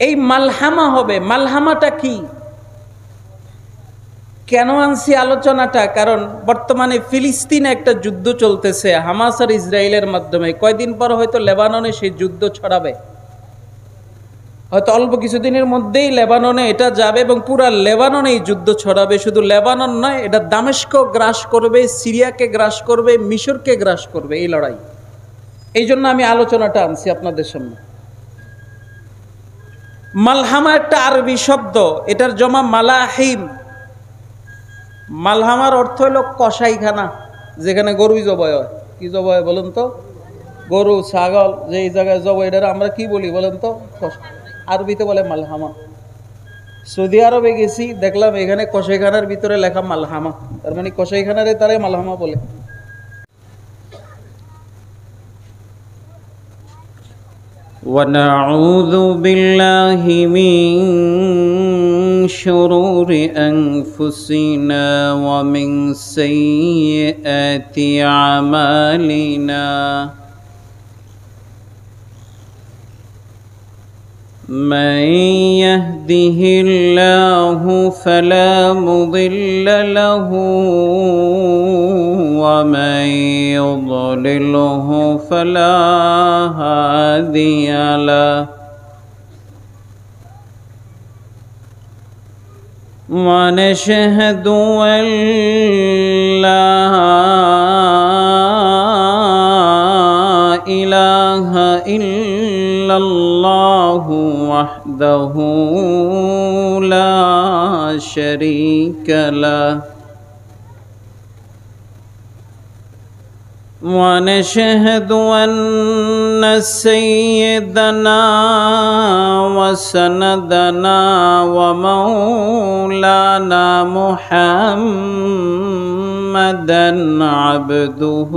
এই মালহামা হবে। মালহামাটা কি, কেন আনছি আলোচনাটা? কারণ বর্তমানে ফিলিস্তিনে একটা যুদ্ধ চলতেছে হামাস আর ইসরায়েলের মাধ্যমে। কয়দিন পর হয়তো লেবাননে সেই যুদ্ধ ছড়াবে, হয়তো অল্প কিছুদিনের মধ্যেই লেবাননে এটা যাবে এবং পুরা লেবাননে এই যুদ্ধ ছড়াবে। শুধু লেবানন নয়, এটা দামেস্ক গ্রাস করবে, সিরিয়াকে গ্রাস করবে, মিশরকে গ্রাস করবে এই লড়াই। এই জন্য আমি আলোচনাটা আনছি আপনাদের সামনে। মালহামা একটা আরবি শব্দ, এটার জমা মালাহিম। মালহামার অর্থ হলো কসাইখানা, যেখানে গরু জবাই হয়। কি জবাই হয় বলুন তো? গরু, ছাগল, যে এই জায়গায় জবাই, এটা আমরা কি বলি বলেন তো? আরবিতে বলে মালহামা। সৌদি আরবে গেছি, দেখলাম এখানে কসাইখানার ভিতরে লেখা মালহামা, তার মানে কসাইখানারে তারাই মালহামা বলে। ونعوذ بالله من شرور أنفسنا ومن سيئات أعمالنا من يهده الله فلا مضل له ومن يضلله فلا هادي له ونشهد أن لا إله إلا الله وحده لا شريك له ونشهد أن سيدنا وسندنا ومولانا محمدا عبده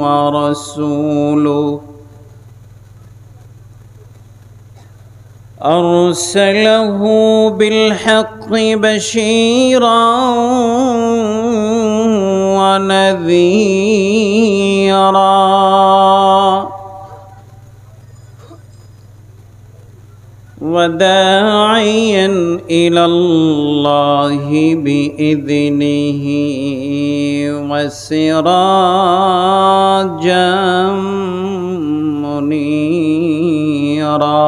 ورسوله أرسله بالحق بشيرا ونذيرا وداعيا إلى الله بإذنه وسراجا منيرا.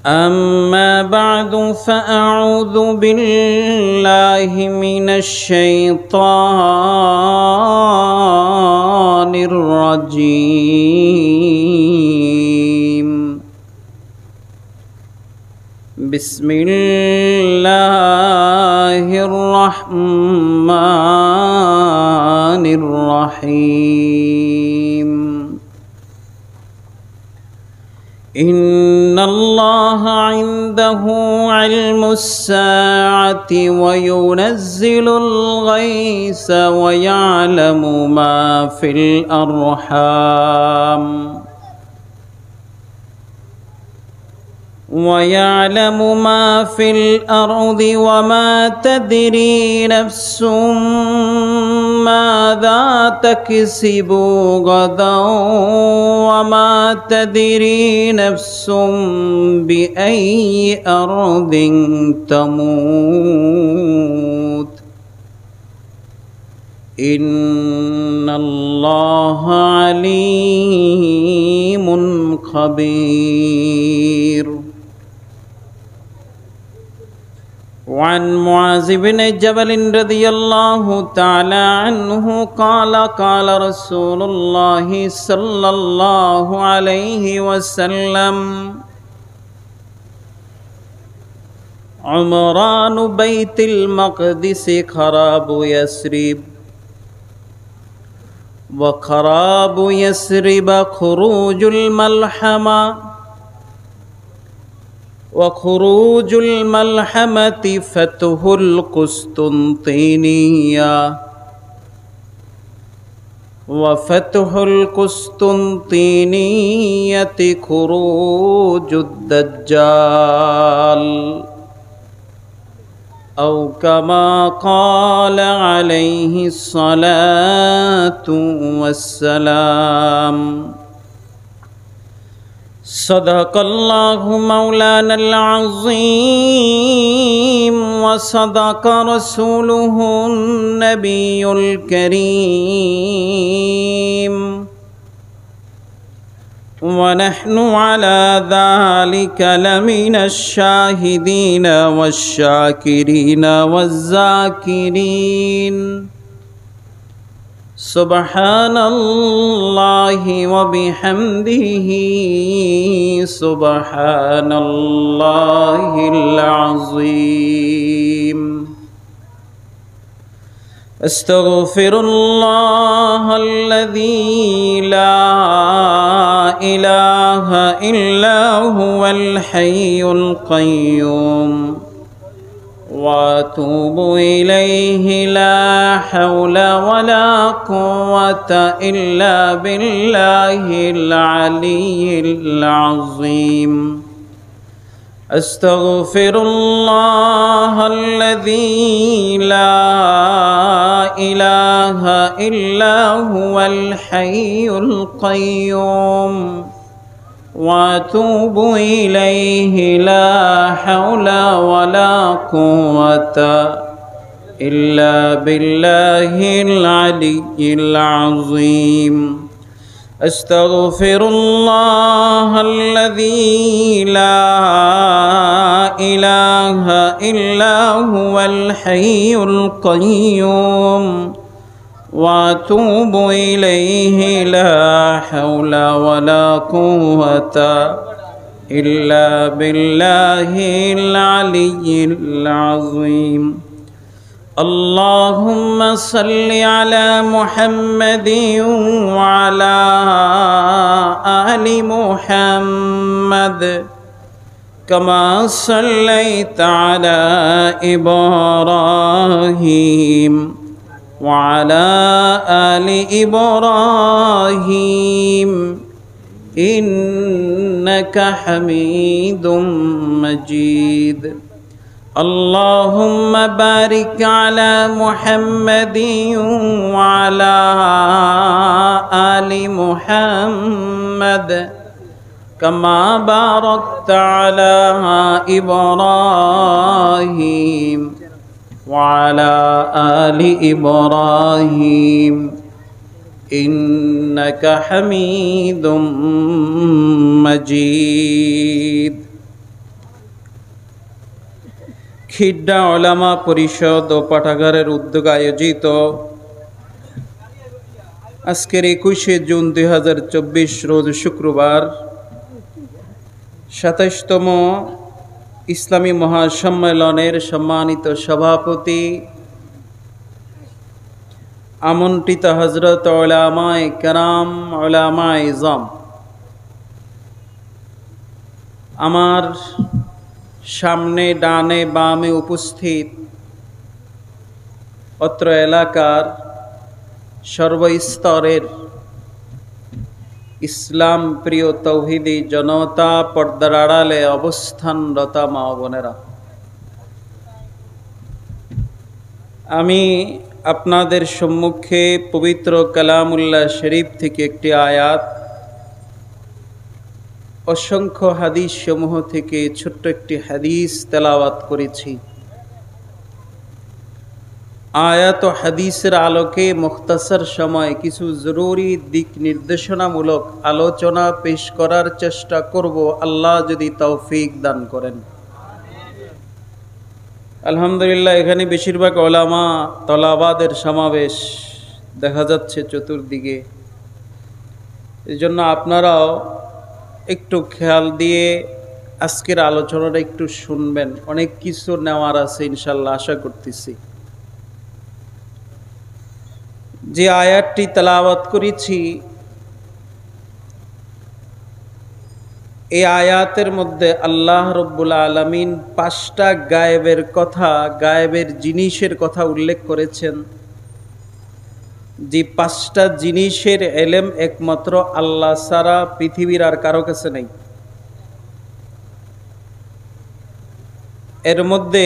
أما بعد فأعوذ بالله من الشيطان الرجيم. بسم الله الرحمن الرحيم. إن الله عنده علم الساعة وينزل الغيث ويعلم ما في الأرحام ويعلم ما في الأرض وما تدري نفس ماذا تكسب غدا وما تدري نفس بأي أرض تموت إن الله عليم خبير. وعن معاذ بن جبل رضي الله تعالى عنه قال قال رسول الله صلى الله عليه وسلم عمران بيت المقدس خراب يثرب وخراب يثرب خروج الملحمة وخروج الملحمة فتح القسطنطينية وفتح القسطنطينية خروج الدجال. أو كما قال عليه الصلاة والسلام صدق الله مولانا العظيم وصدق رسوله النبي الكريم ونحن على ذلك لمن الشاهدين والشاكرين والذاكرين سبحان الله وبحمده سبحان الله العظيم استغفر الله الذي لا إله إلا هو الحي القيوم وأتوب إليه لا حول ولا قوة إلا بالله العلي العظيم أستغفر الله الذي لا إله إلا هو الحي القيوم وأتوب إليه لا حول ولا قوة إلا بالله العلي العظيم أستغفر الله الذي لا إله إلا هو الحي القيوم وأتوب إليه لا حول ولا قوة إلا بالله العلي العظيم اللهم صل على محمد وعلى آل محمد كما صليت على إبراهيم وعلى آل إبراهيم إنك حميد مجيد اللهم بارك على محمد وعلى آل محمد كما باركت على إبراهيم وعلى آل إبراهيم إنك حميد مجيد খিড্ডা ওলামা পরিষদ ও পাঠাগারের উদ্যোগে আয়োজিত আজকের 21শে জুন 2024 রোজ শুক্রবার 27তম ইসলামী মহাসম্মেলনের সম্মানিত সভাপতি আমন্ত্রিত হযরত উলামায়ে কেরাম উলামায়ে ইজম, আমার সামনে ডানে বামে উপস্থিত অত্র এলাকার সর্বস্তরের ইসলাম প্রিয় তৌহিদি জনতা, পর্দার আড়ালে অবস্থানরত মা ও বোনেরা, আমি আপনাদের সম্মুখে পবিত্র কালামুল্লাহ শরীফ থেকে একটি আয়াত, অসংখ্য হাদিস সমূহ থেকে ছোট্ট একটি হাদিস তেলাওয়াত করেছি। আয়াত ও হাদিসের আলোকে মুখতাসার সময় কিছু জরুরি দিক নির্দেশনামূলক আলোচনা পেশ করার চেষ্টা করব, আল্লাহ যদি তৌফিক দান করেন। আলহামদুলিল্লাহ, এখানে বেশিরভাগ ওলামা তলাবাদের সমাবেশ দেখা যাচ্ছে চতুর্দিকে। এই জন্য আপনারাও একটু খেয়াল দিয়ে আজকের আলোচনাটা একটু শুনবেন, অনেক কিছু নেওয়ার আছে ইনশাল্লাহ, আশা করতেছি। যে আয়াতটি তেলাওয়াত করেছি, এই আয়াতের মধ্যে আল্লাহ রব্বুল আলামিন 5টা গায়েবের কথা, গায়েবের জিনিসের কথা উল্লেখ করেছেন। যে 5টা জিনিসের এলেম একমাত্র আল্লাহ ছাড়া পৃথিবীর আর কারো কাছে নেই। এর মধ্যে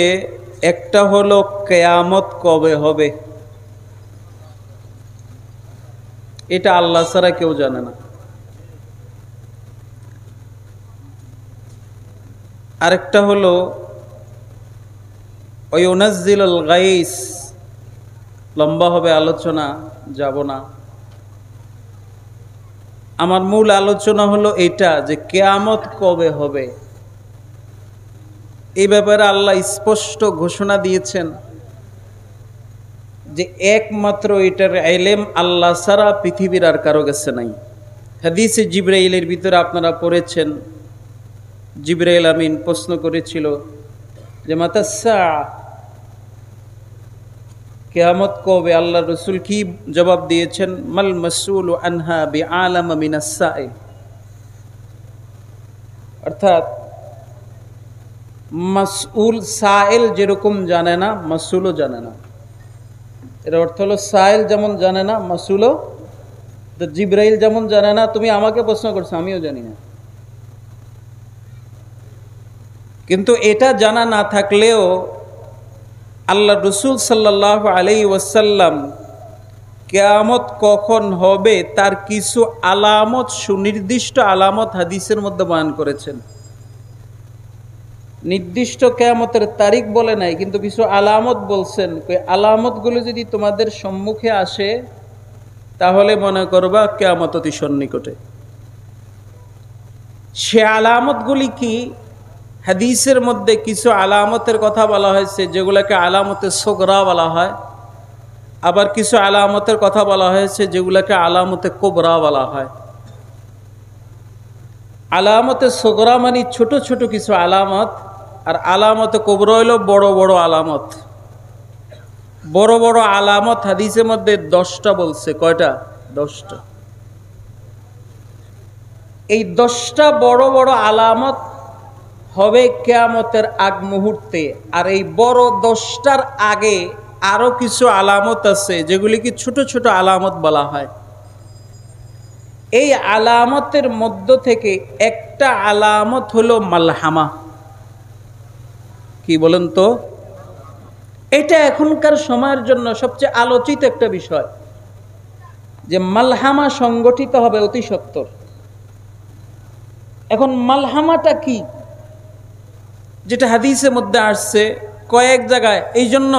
একটা হলো কিয়ামত কবে হবে, এটা আল্লাহ ছাড়া কেউ জানে না। আরেকটা হলো ওয়ুনাজ্জিলুল গাইস, লম্বা হবে আলোচনা, যাব না। আমার মূল আলোচনা হলো এটা যে কিয়ামত কবে হবে। এই ব্যাপারে আল্লাহ স্পষ্ট ঘোষণা দিয়েছেন যে একমাত্র এটার ইলম আল্লাহ ছাড়া পৃথিবীর আর কারো কাছে নাই। হাদিসে জিবরাইলের ভিতরে আপনারা পড়েছেন, জিবরাইল আমিন প্রশ্ন করেছিল যে মাতাসসা, কিয়ামত কবে? আল্লাহ রাসূল কি জবাব দিয়েছেন? মাল মাসউলু আনহা বিআলাম মিনাস সাইল। অর্থাৎ মাসউল, সাইল যেরকম জানে না, মাসউলও জানে না। এর অর্থ হলো সাইল যেমন জানে না, মাসউলও, তো জিবরাইল যেমন জানে না, তুমি আমাকে প্রশ্ন করছো, আমিও জানি না। কিন্তু এটা জানা না থাকলেও আল্লাহ রাসূল সাল্লাল্লাহু আলাইহি ওয়াসাল্লাম কিয়ামত কখন হবে তার কিছু আলামত, সুনির্দিষ্ট আলামত হাদিসের মধ্যে বয়ান করেছেন। নির্দিষ্ট কিয়ামতের তারিখ বলে নাই, কিন্তু কিছু আলামত বলছেন। ওই আলামতগুলো যদি তোমাদের সম্মুখে আসে তাহলে মনে করবা কিয়ামত অতি সন্নিকটে। সে আলামতগুলি কি? হাদিসের মধ্যে কিছু আলামতের কথা বলা হয়েছে যেগুলোকে আলামতে সুগরা বলা হয়, আবার কিছু আলামতের কথা বলা হয়েছে যেগুলোকে আলামতে কুবরা বলা হয়। আলামতে সুগরা মানে ছোট ছোট কিছু আলামত, আর আলামতে কুবরা হলো বড় বড় আলামত। বড় বড় আলামত হাদিসের মধ্যে 10টা বলছে। কয়টা? 10টা। এই 10টা বড় বড় আলামত হবে কিয়ামতের আগ মুহূর্তে। আর এই বড় 10টার আগে আরো কিছু আলামত আছে যেগুলিকে ছোট ছোট আলামত বলা হয়। এই আলামতের মধ্য থেকে একটা আলামত হলো মালহামা। কি বলেন তো? এটা এখনকার সময়ের জন্য সবচেয়ে আলোচিত একটা বিষয়, যে মালহামা সংগঠিত হবে অতি সত্বর। এখন মালহামাটা কি, যেটা হাদিসের মধ্যে আসছে কয়েক জায়গায়। এই জন্য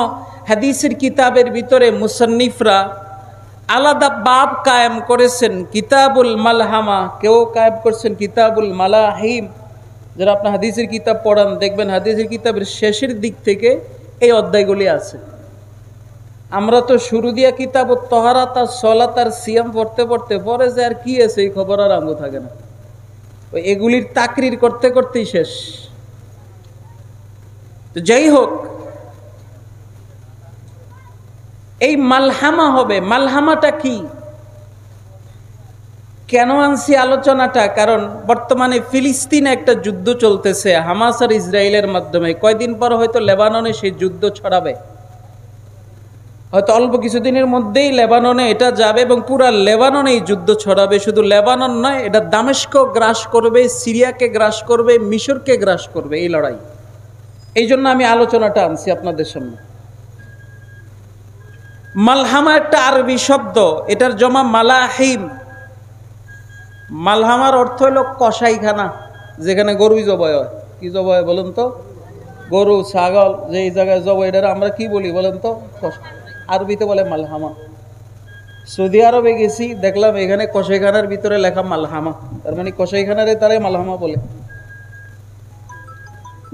হাদিসের কিতাবের ভিতরে মুসান্নিফরা আলাদা বাব কায়েম করেছেন, কিতাবুল মালহামা, কেউ কায়েম করছেন কিতাবুল মালাহিম। যারা আপনার হাদিসের কিতাব পড়ান দেখবেন হাদিসের কিতাবের শেষের দিক থেকে এই অধ্যায়গুলি আছে। আমরা তো শুরু দিয়া কিতাব তহারাত আর সলাত আর সিয়াম পড়তে পড়তে পরে যে আর কি আছে এই খবর আর আঙ্গ থাকে না, ওই এগুলির তাকরির করতে করতেই শেষ। যাই হোক, এই মালহামা হবে। মালহামাটা কি, কেন আনছি আলোচনাটা? কারণ বর্তমানে ফিলিস্তিনে একটা যুদ্ধ চলতেছে হামাস আর ইসরায়েলের মাধ্যমে। কয়দিন পর হয়তো লেবাননে সেই যুদ্ধ ছড়াবে, হয়তো অল্প কিছুদিনের মধ্যেই লেবাননে এটা যাবে এবং পুরা লেবাননে এই যুদ্ধ ছড়াবে। শুধু লেবানন নয়, এটা দামেস্ক গ্রাস করবে, সিরিয়াকে গ্রাস করবে, মিশরকে গ্রাস করবে এই লড়াই। এই জন্য আমি আলোচনাটা আনছি আপনাদের সামনে। মালহামা একটা আরবি শব্দ, এটার জমা মালাহিম। মালহামার অর্থ হলো কসাইখানা, যেখানে গরু জবাই হয়। কি জবাই হয় বলেন তো? গরু, ছাগল, যে এই জায়গায় জবাই, এটা আমরা কি বলি বলেন তো? আরবিতে বলে মালহামা। সৌদি আরবে গেছি, দেখলাম এখানে কসাইখানার ভিতরে লেখা মালহামা, তার মানে কসাইখানারে তারাই মালহামা বলে।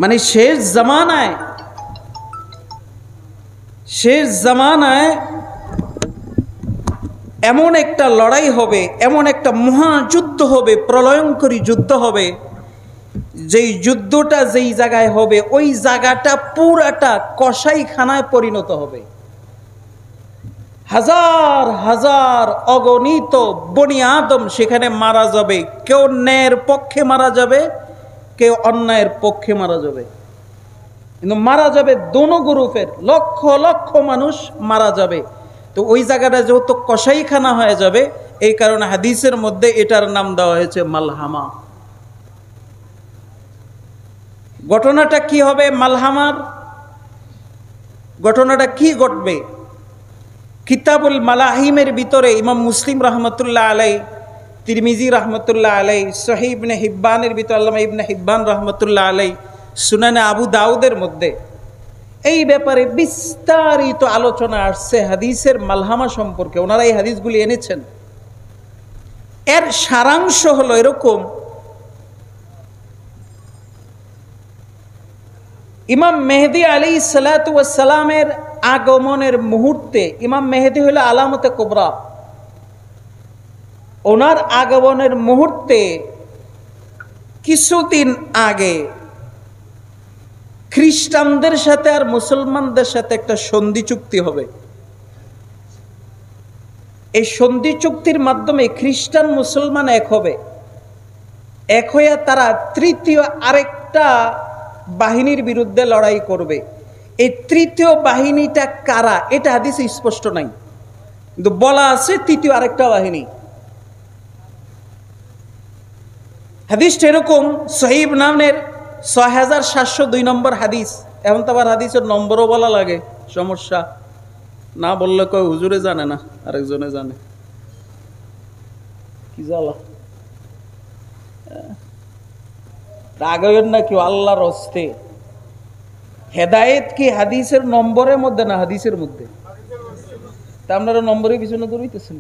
মানে শেষ জামানায় এমন একটা লড়াই হবে, এমন একটা মহাযুদ্ধ হবে, প্রলয়ঙ্করী যুদ্ধ হবে, যেই যুদ্ধটা যেই জায়গায় হবে ওই জায়গাটা পুরাটা কসাইখানায় পরিণত হবে। হাজার হাজার অগণিত বনি আদম সেখানে মারা যাবে। কেউ ন্যায়ের পক্ষে মারা যাবে, কেউ অন্যায়ের পক্ষে মারা যাবে, কিন্তু মারা যাবে দোনো গ্রুপের, লক্ষ লক্ষ মানুষ মারা যাবে। তো ওই জায়গাটা যেহেতু কসাইখানা হয়ে যাবে, এই কারণে হাদিসের মধ্যে এটার নাম দেওয়া হয়েছে মালহামা। ঘটনাটা কি হবে মালহামার? ঘটনাটা কি ঘটবে? কিতাবুল মালাহিমের ভিতরে ইমাম মুসলিম রহমতুল্লাহ আলাই, তিরমিজি রহমতুল্লাহ আলাই, সহিহ ইবনে হিব্বানের ভিতরে আল্লামা ইবনে হিব্বান রহমতুল্লাহ আলাই, সুনানে আবু দাউদের মধ্যে এই ব্যাপারে বিস্তারিত আলোচনা আসছে হাদিসের মালহামা সম্পর্কে। ওনারা এই হাদিসগুলি এনেছেন। এর সারাংশ হলো এরকম, ইমাম মেহেদী আলাইহিসসালাতু ওয়াসসালামের আগমনের মুহূর্তে, ইমাম মেহেদী হলো আলামতে কুবরা, ওনার আগমনের মুহূর্তে কিছুদিন আগে খ্রিস্টানদের সাথে আর মুসলমানদের সাথে একটা সন্ধি চুক্তি হবে। এই সন্ধি চুক্তির মাধ্যমে খ্রিস্টান মুসলমান এক হবে। এক হয়ে তারা তৃতীয় আরেকটা বাহিনীর বিরুদ্ধে লড়াই করবে। এই তৃতীয় বাহিনীটা কারা এটা হাদিসে স্পষ্ট নাই, কিন্তু বলা আছে তৃতীয় আরেকটা বাহিনী। হাদিসটা এরকম, সহিহ নামের ৬৭০২ নম্বর হাদিস। এখন তো আবার হাদিসের নম্বরও বলা লাগে, সমস্যা। না বললে কয় হুজুরে জানে না, আরেকজনে জানে, কি জ্বালা। রাগের না কেউ, আল্লাহর হস্তে। হেদায়েত কি হাদিসের নম্বরের মধ্যে না হাদিসের মধ্যে? তা আপনারা নম্বরের পিছনে দৌড়াইতেছেন।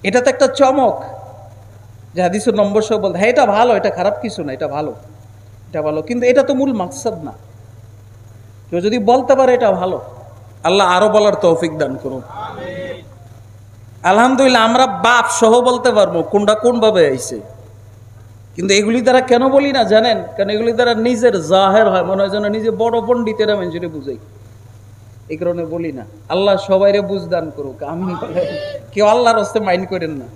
এটা তো একটা চমক যে হাদিসের নম্বর সব বলতে। হ্যাঁ, এটা ভালো, এটা খারাপ কিছু না, এটা ভালো, এটা ভালো, কিন্তু এটা তো মূল মাকসাদ না। কেউ যদি বলতে পারে এটা ভালো, আল্লাহ আরো বলার তৌফিক দান করুন। আলহামদুলিল্লাহ আমরা বাপ সহ বলতে পারবো কোনটা কোন ভাবে আইছে, কিন্তু এগুলি দ্বারা কেন বলি না জানেন? কারণ এগুলি দ্বারা নিজের জাহের হয়, মনে হয় যেন নিজে বড় পণ্ডিতেরা মানুষের বুঝাই, এই কারণে বলি না। আল্লাহ সবাইরে বুঝদান করুক, আমি কেউ আল্লাহর হস্তে মাইন্ড করেন না।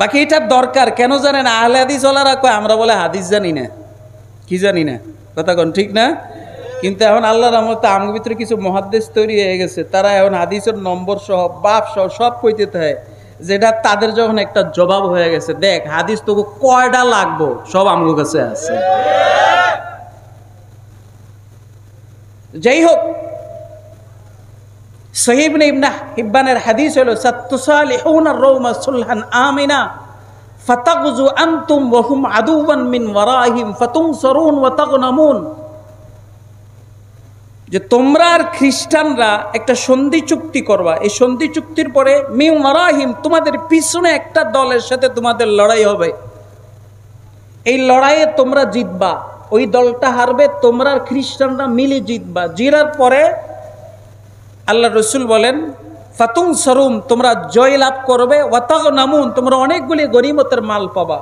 বাকি এটার দরকার কেন জানেন? আহলে হাদিস ওয়ালারা কয় আমরা বলে হাদিস জানি না, কি জানি না, কথা কোন ঠিক না? কিন্তু এখন আল্লাহর রহমতে আমার ভিতরে কিছু মুহাদ্দিস তৈরি হয়ে গেছে, তারা এখন হাদিসের নম্বর সহ বাপ সহ সব কইতে থাকে, যেটা তাদের যখন একটা জবাব হয়ে গেছে, দেখ হাদিস তোকে কয়টা লাগবো সব আমার কাছে আছে। যাই হোক, সহিহ ইবনে হিব্বানের হাদিস হলো সাতুসালিহুনা রাওমা সুলহান আমিনা ফাতাগজু আনতুম ওয়া হুম আদুওয়ান মিন ওয়ারাহিম ফাতুনসারুন ওয়া তাগনামুন। যে তোমরা আর খ্রিস্টানরা একটা সন্ধি চুক্তি করবা, এই সন্ধি চুক্তির পরে মিন ওয়ারাহিম তোমাদের পিছনে একটা দলের সাথে তোমাদের লড়াই হবে, এই লড়াইয়ে তোমরা জিতবা, ওই দলটা হারবে, তোমরা আর খ্রিস্টানরা মিলে জিতবা। জিরার পরে আল্লাহ রসুল বলেন ফাতুনসারুন তোমরা জয় লাভ করবে, ওয়া তাগনামুন তোমরা অনেকগুলি গনিমতের মাল পাবা।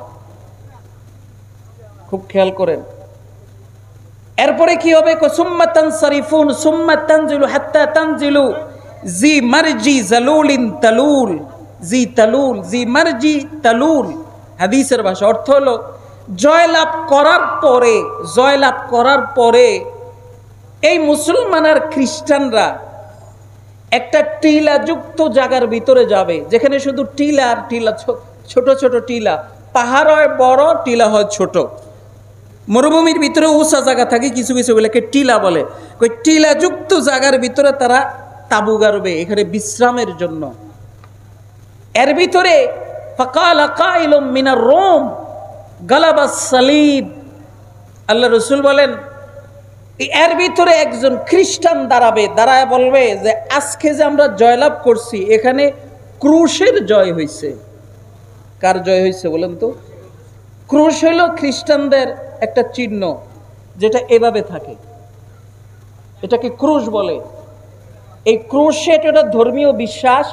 খুব খেয়াল করেন। এরপরে কি হবে? সুম্মা তানসারিফুন সুম্মা তানজিলু হাত্তা তানজিলু জি মারজি জালুলিন তালুল, জি তালুল, জি মারজি তালুল। হাদিসের ভাষা অর্থ হলো জয়লাভ করার পরে এই মুসলমান আর খ্রিস্টানরা একটা টিলাযুক্ত জায়গার ভিতরে যাবে, যেখানে শুধু টিলা আর টিলা, ছোট ছোট টিলা। পাহাড় হয় বড়, টিলা হয় ছোট। মরুভূমির ভিতরে উঁচা জায়গা থাকে, কিছু কিছু গুলোকে টিলা বলে। ওই টিলাযুক্ত জায়গার ভিতরে তারা তাবু গাড়বে এখানে বিশ্রামের জন্য। এর ভিতরে ফাকালা কাইলুম মিনার রোম গালাবাস সালিব, আল্লাহ রসুল বলেন এর ভিতরে একজন খ্রিস্টান দাঁড়াবে, দাঁড়ায় বলবে যে আজকে যে আমরা জয়লাভ করছি এখানে ক্রুশের জয় হয়েছে। কার জয় হয়েছে বলেন তো? ক্রুশ হইল খ্রিস্টানদের একটা চিহ্ন, যেটা এভাবে থাকে, এটাকে ক্রুশ বলে। এই ক্রুশে এটা ধর্মীয় বিশ্বাস,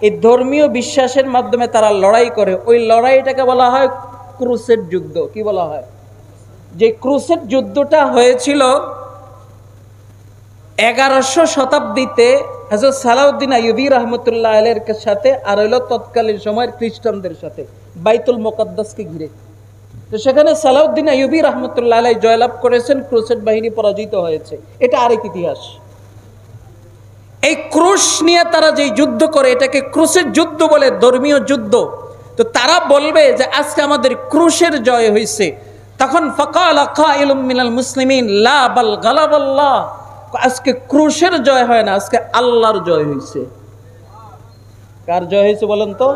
এই ধর্মীয় বিশ্বাসের মাধ্যমে তারা লড়াই করে। ওই লড়াইটাকে বলা হয় ক্রুসের যুদ্ধ। কি বলা হয়? যে ক্রুসের যুদ্ধটা হয়েছিল 1100 শতাব্দীতে হযরত সালাউদ্দিন আইয়ুবী রহমতুল্লাহ আলাইহির সাথে, আর হইল তৎকালীন সময়ের খ্রিস্টানদের সাথে বাইতুল মুকাদ্দাসকে ঘিরে। তো সেখানে সালাউদ্দিন আইয়ুবী রহমতুল্লাহ আলাইহি জয়লাভ করেছেন, ক্রুসেড বাহিনী পরাজিত হয়েছে। এটা আরেক ইতিহাস। এই ক্রুশ নিয়ে তারা যে যুদ্ধ করে এটাকে ক্রুসের যুদ্ধ বলে, ধর্মীয় যুদ্ধ। তো তারা বলবে যে আজকে আমাদের ক্রুশের জয় হয়েছে। তখন ফাকালা কাইলুম মিনাল মুসলিমিন লা বাল গালাবাল্লাহ, আজকে ক্রুশের জয় হয় না, আজকে আল্লাহর জয় হয়েছে। কার জয় হয়েছে বলেন তো?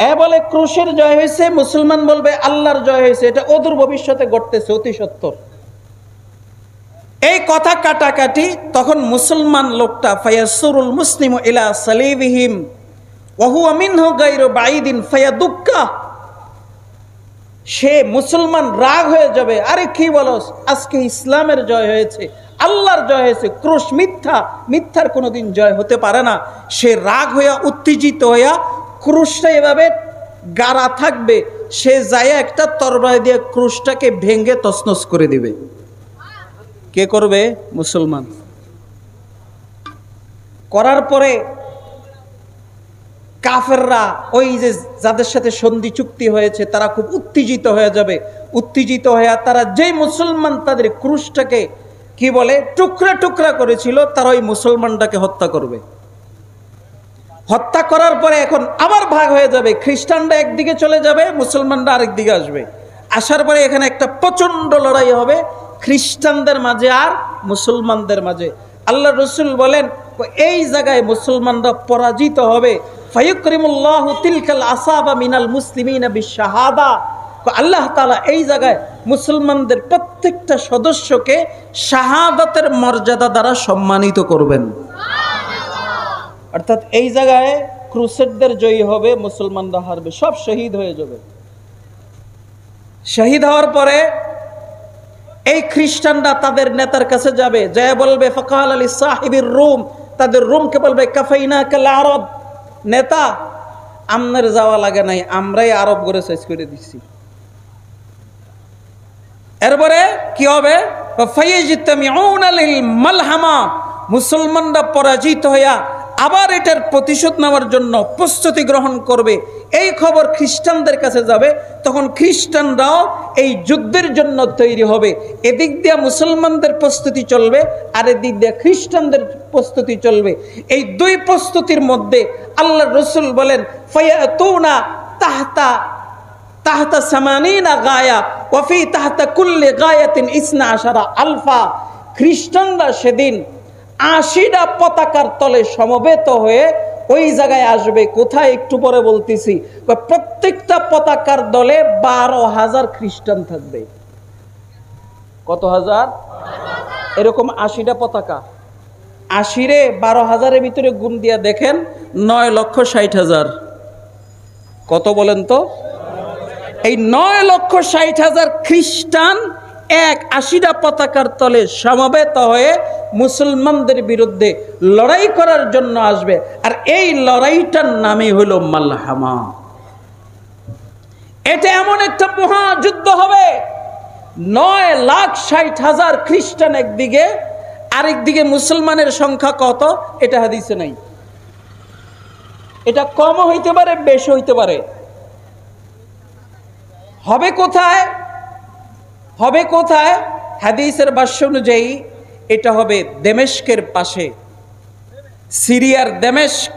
এ বলে ক্রুশের জয় হয়েছে, মুসলমান বলবে আল্লাহর জয় হয়েছে। এটা অদূর ভবিষ্যতে ঘটতেছে, অতি সত্তর। এই কথা কাটাকাটি, তখন মুসলমান লোকটা ফায়াসুরুল মুসলিমু ইলা সালিবিহিম ওয়া হুয়া মিনহু গায়রু বাইদিন ফায়াদুক্কা, সে মুসলমান রাগ হয়ে যাবে, আরে কি বলস, আজকে ইসলামের জয় হয়েছে, আল্লাহর জয় হয়েছে, ক্রুশ মিথ্যা, মিথ্যার কোনোদিন জয় হতে পারে না। সে রাগ হইয়া উত্তেজিত হইয়া ক্রুশটা এভাবে গাড়া থাকবে, সে যায় একটা তরবারি দিয়ে ক্রুশটাকে ভেঙে তছনছ করে দিবে। কে করবে? মুসলমান। করার পরে কাফেররা, ওই যে যাদের সাথে সন্ধি চুক্তি হয়েছে, তারা খুব উত্তেজিত হয়ে যাবে। উত্তেজিত হয়ে তারা যেই মুসলমান তাদের ক্রুশটাকে কি বলে টুকরা টুকরা করেছিল, তারা ওই মুসলমানটাকে হত্যা করবে। হত্যা করার পরে এখন আবার ভাগ হয়ে যাবে, খ্রিস্টানরা একদিকে চলে যাবে, মুসলমানরা আরেক দিকে আসবে। আসার পরে এখানে একটা প্রচন্ড লড়াই হবে খ্রিস্টানদের মাঝে আর মুসলমানদের মাঝে। আল্লাহ রসুল বলেন এই জায়গায় মুসলমানরা পরাজিত হবে। ফায়ুকরিমুল্লাহু তিলকাল আসাবা মিনাল মুসলিমিনা বিশাহাদা, আল্লাহ তাআলা এই জায়গায় মুসলমানদের প্রত্যেকটা সদস্যকে শাহাদাতের মর্যাদা দ্বারা সম্মানিত করবেন। অর্থাৎ এই জায়গায় ক্রুসেডদের জয়ী হবে, মুসলমানরা হারবে, সব শহীদ হয়ে যাবে। শহীদ হওয়ার পরে এই খ্রিস্টানরা তাদের নেতার কাছে যাবে, যায় বলবে ফাকাল আলী সাহিবির রুম, তাদের রুমকে বলবে কাফাইনা কাল আরব, নেতা আমনের যাওয়া লাগে নাই, আমরাই আরব করে শেষ করে দিচ্ছি। এরপরে কি হবে? ফায়াজতামিউনা লিল মালহামা, মুসলমানরা পরাজিত হইয়া আবার এটার প্রতিশোধ নেওয়ার জন্য প্রস্তুতি গ্রহণ করবে। এই খবর খ্রিস্টানদের কাছে যাবে, তখন খ্রিস্টানরাও এই যুদ্ধের জন্য তৈরি হবে। এদিক দিয়ে মুসলমানদের প্রস্তুতি চলবে, আর এদিক দিয়ে খ্রিস্টানদের প্রস্তুতি চলবে। এই দুই প্রস্তুতির মধ্যে আল্লাহ রসুল বলেন ফায়াতুনা তাহতা তাহতা সামানিনা গায়া ওয়া ফি তাহতা কুল্লি গায়াতিন ইসনা আশারা আলফা, খ্রিস্টানরা সেদিন ৮০টা পতাকার তলে সমবেত হয়ে ওই জায়গায় আসবে। কোথায় একটু পরে বলতেছি। প্রত্যেকটা পতাকার দলে ১২,০০০ খ্রিস্টান থাকবে। কত হাজার? এরকম ৮০টা পতাকা। ৮০ ১২,০০০-এর ভিতরে গুণ দিয়া দেখেন ৯,৬০,০০০। কত বলেন তো? এই ৯,৬০,০০০ খ্রিস্টান এক ৮০টা পতাকার তলে সমবেত হয়ে মুসলমানদের বিরুদ্ধে লড়াই করার জন্য আসবে। আর এই লড়াইটার নামই হলো মালহামা। এটা এমন একটা মহাযুদ্ধ হবে, ৯,৬০,০০০ খ্রিস্টান একদিকে, আরেকদিকে মুসলমানের সংখ্যা কত এটা হাদিসে নাই। এটা কমও হইতে পারে, বেশি হইতে পারে। হবে কোথায়? হবে কোথায়? হাদিসের ভাষ্য অনুযায়ী এটা হবে দামেস্কের পাশে, সিরিয়ার দামেস্ক,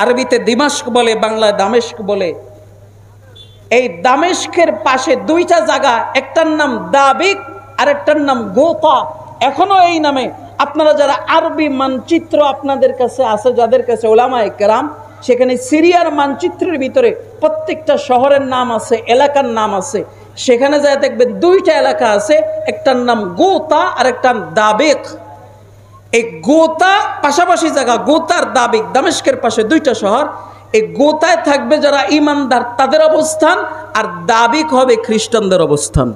আরবিতে দিমাস্ক বলে, বাংলায় দামেস্ক বলে। এই দামেস্কের পাশে দুইটা জায়গা, একটার নাম দাবিক আর একটার নাম গোতা। এখনো এই নামে আপনারা যারা আরবি মানচিত্র আপনাদের কাছে আছে, যাদের কাছে ওলামায়ে কেরাম, সেখানে সিরিয়ার মানচিত্রের ভিতরে প্রত্যেকটা শহরের নাম আছে, এলাকার নাম আছে। সেখানে যায় দেখবেন দুইটা এলাকা আছে, একটার নাম গোতা আর একটার দাবিক। এই গোতা পাশাপাশি জায়গা, গোতার দাবিক, দামেস্কের পাশে দুইটা শহর। এই গোতায় থাকবে যারা ইমানদার তাদের অবস্থান, আর দাবিক হবে খ্রিস্টানদের অবস্থান।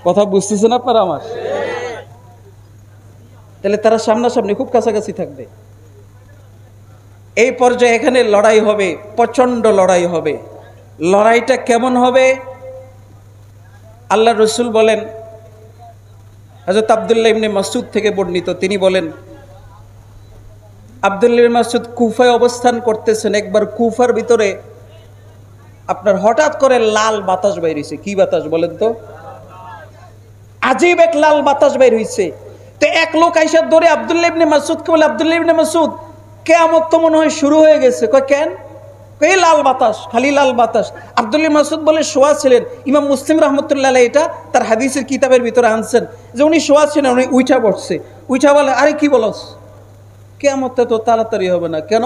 কথা বুঝতেছেন আপনারা আমার? তাহলে তারা সামনাসামনি খুব কাছাকাছি থাকবে। এই পর্যায়ে এখানে লড়াই হবে, প্রচন্ড লড়াই হবে। লড়াইটা কেমন হবে? আল্লাহ রসুল বলেন, হযরত আব্দুল্লাহ ইবনে মাসউদ থেকে বর্ণিত, তিনি বলেন আব্দুল্লাহ ইবনে মাসউদ কুফায় অবস্থান করতেছেন। একবার কুফার ভিতরে আপনার হঠাৎ করে লাল বাতাস বের হইছে। কি বাতাস বলেন তো? আজীব এক লাল বাতাস বের হইছে। তো এক লোক আইসা ধরে আব্দুল্লাহ ইবনে মাসউদকে বলে, আব্দুল্লাহ ইবনে মাসউদ, কিয়ামত তো মনে হয় শুরু হয়ে গেছে। কয় কেন? এই লাল বাতাস, খালি লাল বাতাস। আব্দুল্লাহ মাসউদ বলে শোয়া ছিলেন, ইমাম মুসলিম রহমতুল্লাহ আলাইহি এটা তার হাদিসের কিতাবের ভিতরে আনছেন যে উনি শোয়া ছিলেন, উনি উঠা পড়ছে, উঠা বলে আরে কি বলস, কিয়ামতটা তো তাড়াতাড়ি হবে না কেন?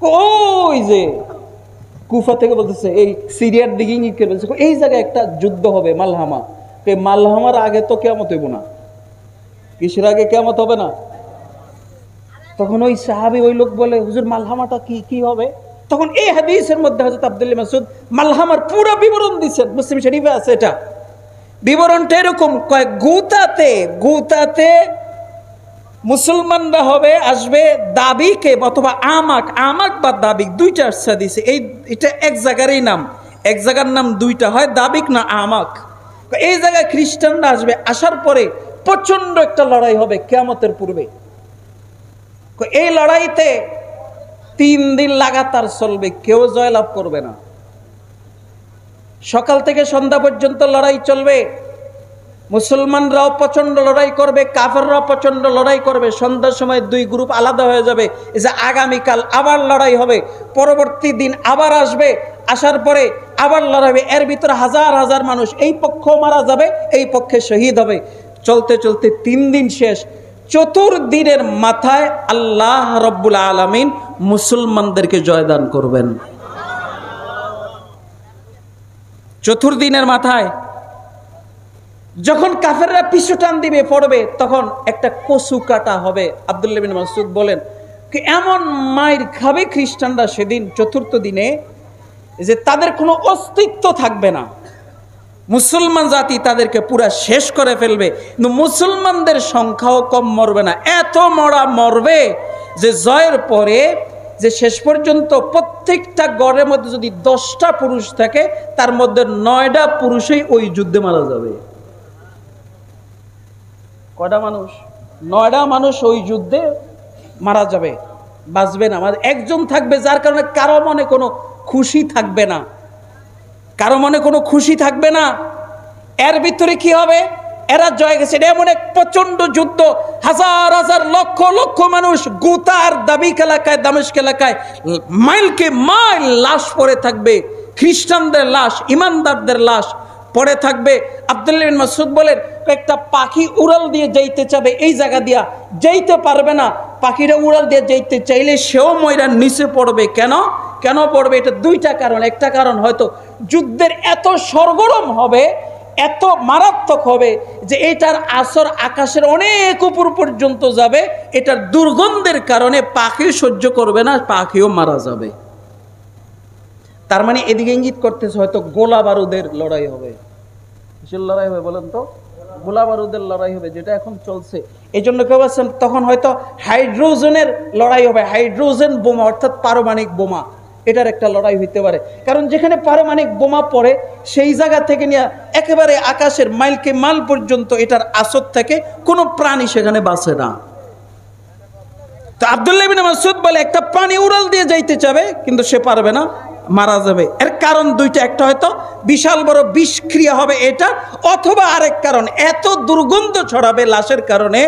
ওই যে কুফা থেকে বলতেছে, এই সিরিয়ার দিকে ইঙ্গিত করে বলছে এই জায়গায় একটা যুদ্ধ হবে মালহামা, এই মালহামার আগে তো কিয়ামত হইব না। কিসের আগে কিয়ামত হবে না? তখন ওই সাহাবী ওই লোক বলে হুজুর মালহামাটা কি হবে? তখন এই হাদিসের মধ্যে হযরত আব্দুল্লাহ মাসউদ মালহামার পুরো বিবরণ দিচ্ছেন, মুসলিম শরীফে আছে এটা। বিবরণটা এরকম, কয় গুতাতে মুসলমানরা হবে আসবে দাবিকে অথবা আমাক বা দাবিক দুইটা আশ্রয় দিছে। এটা এক জায়গারই নাম, এক জায়গার নাম দুইটা হয়, দাবিক না আমাক। এই জায়গায় খ্রিস্টানরা আসবে, আসার পরে প্রচন্ড একটা লড়াই হবে কিয়ামতের পূর্বে। এই লড়াইতে 3 দিন লাগাতার চলবে, কেউ জয়লাভ করবে না। সকাল থেকে সন্ধ্যা পর্যন্ত লড়াই চলবে, মুসলমানরাও প্রচন্ড লড়াই করবে, কাফেররাও প্রচন্ড লড়াই করবে। সন্ধ্যার সময় 2 গ্রুপ আলাদা হয়ে যাবে, এই যে আগামীকাল আবার লড়াই হবে, পরবর্তী দিন আবার আসবে, আসার পরে আবার লড়াই হবে। এর ভিতরে হাজার হাজার মানুষ, এই পক্ষ মারা যাবে, এই পক্ষে শহীদ হবে। চলতে চলতে 3 দিন শেষ, 4 দিনের মাথায় আল্লাহ রব্বুল আলামিন মুসলমানদেরকে জয়দান করবেন। 4 দিনের মাথায় যখন কাফেররা পিছু টান দিবে পড়বে, তখন একটা কচু কাটা হবে। আব্দুল্লাহ বিন মাসউদ বলেন কি এমন মাইর খাবে খ্রিস্টানরা সেদিন 4th দিনে যে তাদের কোনো অস্তিত্ব থাকবে না। মুসলমান জাতি তাদেরকে পুরা শেষ করে ফেলবে, কিন্তু মুসলমানদের সংখ্যাও কম মরবে না, এত মরবে যে জয়ের পরে যে শেষ পর্যন্ত প্রত্যেকটা গড়ের মধ্যে যদি 10টা পুরুষ থাকে, তার মধ্যে 9টা পুরুষই ওই যুদ্ধে মারা যাবে। কয়টা মানুষ? 9টা মানুষ ওই যুদ্ধে মারা যাবে, বাঁচবে না। আমাদের একজন থাকবে, যার কারণে কারো মনে কোনো খুশি থাকবে না, কারো মনে কোনো খুশি থাকবে না। এর ভিতরে কি হবে? এরা জয় গেছে, এমন এক প্রচন্ড যুদ্ধ, হাজার হাজার লক্ষ লক্ষ মানুষ গুতার দাবিক এলাকায়, দামেস্ক এলাকায় মাইলকে মাইল লাশ পড়ে থাকবে, খ্রিস্টানদের লাশ, ইমানদারদের লাশ পড়ে থাকবে। আব্দুল্লাহ বিন মাসউদ বলেন একটা পাখি উড়াল দিয়ে যাইতে চাবে, এই জায়গা দিয়া যাইতে পারবে না। পাখিটা উড়াল দিয়ে যাইতে চাইলে সেও ময়রার নিচে পড়বে। কেন পড়বে? এটা 2টা কারণ। একটা কারণ হয়তো যুদ্ধের এত সরগরম হবে, এত মারাত্মক হবে যে এটার আসর আকাশের অনেক উপর পর্যন্ত যাবে, এটার দুর্গন্ধের কারণে পাখি সহ্য করবে না, পাখিও মারা যাবে। তার মানে এদিকে ইঙ্গিত করতেছে হয়তো গোলা বারুদের লড়াই হবে। কিসের লড়াই হবে বলেন তো? গোলা বারুদের লড়াই হবে, যেটা এখন চলছে। এই জন্য কেউ বলছেন তখন হয়তো হাইড্রোজেনের লড়াই হবে, হাইড্রোজেন বোমা অর্থাৎ পারমাণবিক বোমা, এটার একটা লড়াই হইতে পারে। কারণ যেখানে পারমাণবিক বোমা পড়ে সেই জায়গা থেকে নিয়ে একেবারে আকাশের মাইলকে মাইল পর্যন্ত এটার আসর থেকে কোনো প্রাণী সেখানে বাঁচে না। তো আব্দুল্লাহ বিন মাসউদ বলে একটা প্রাণী উড়াল দিয়ে যাইতে চাবে, কিন্তু সে পারবে না, মারা যাবে। এর কারণ 2টা, একটা হয়তো বিশাল বড় বিষক্রিয়া হবে এটা, অথবা আরেক কারণ এত দুর্গন্ধ ছড়াবে লাশের কারণে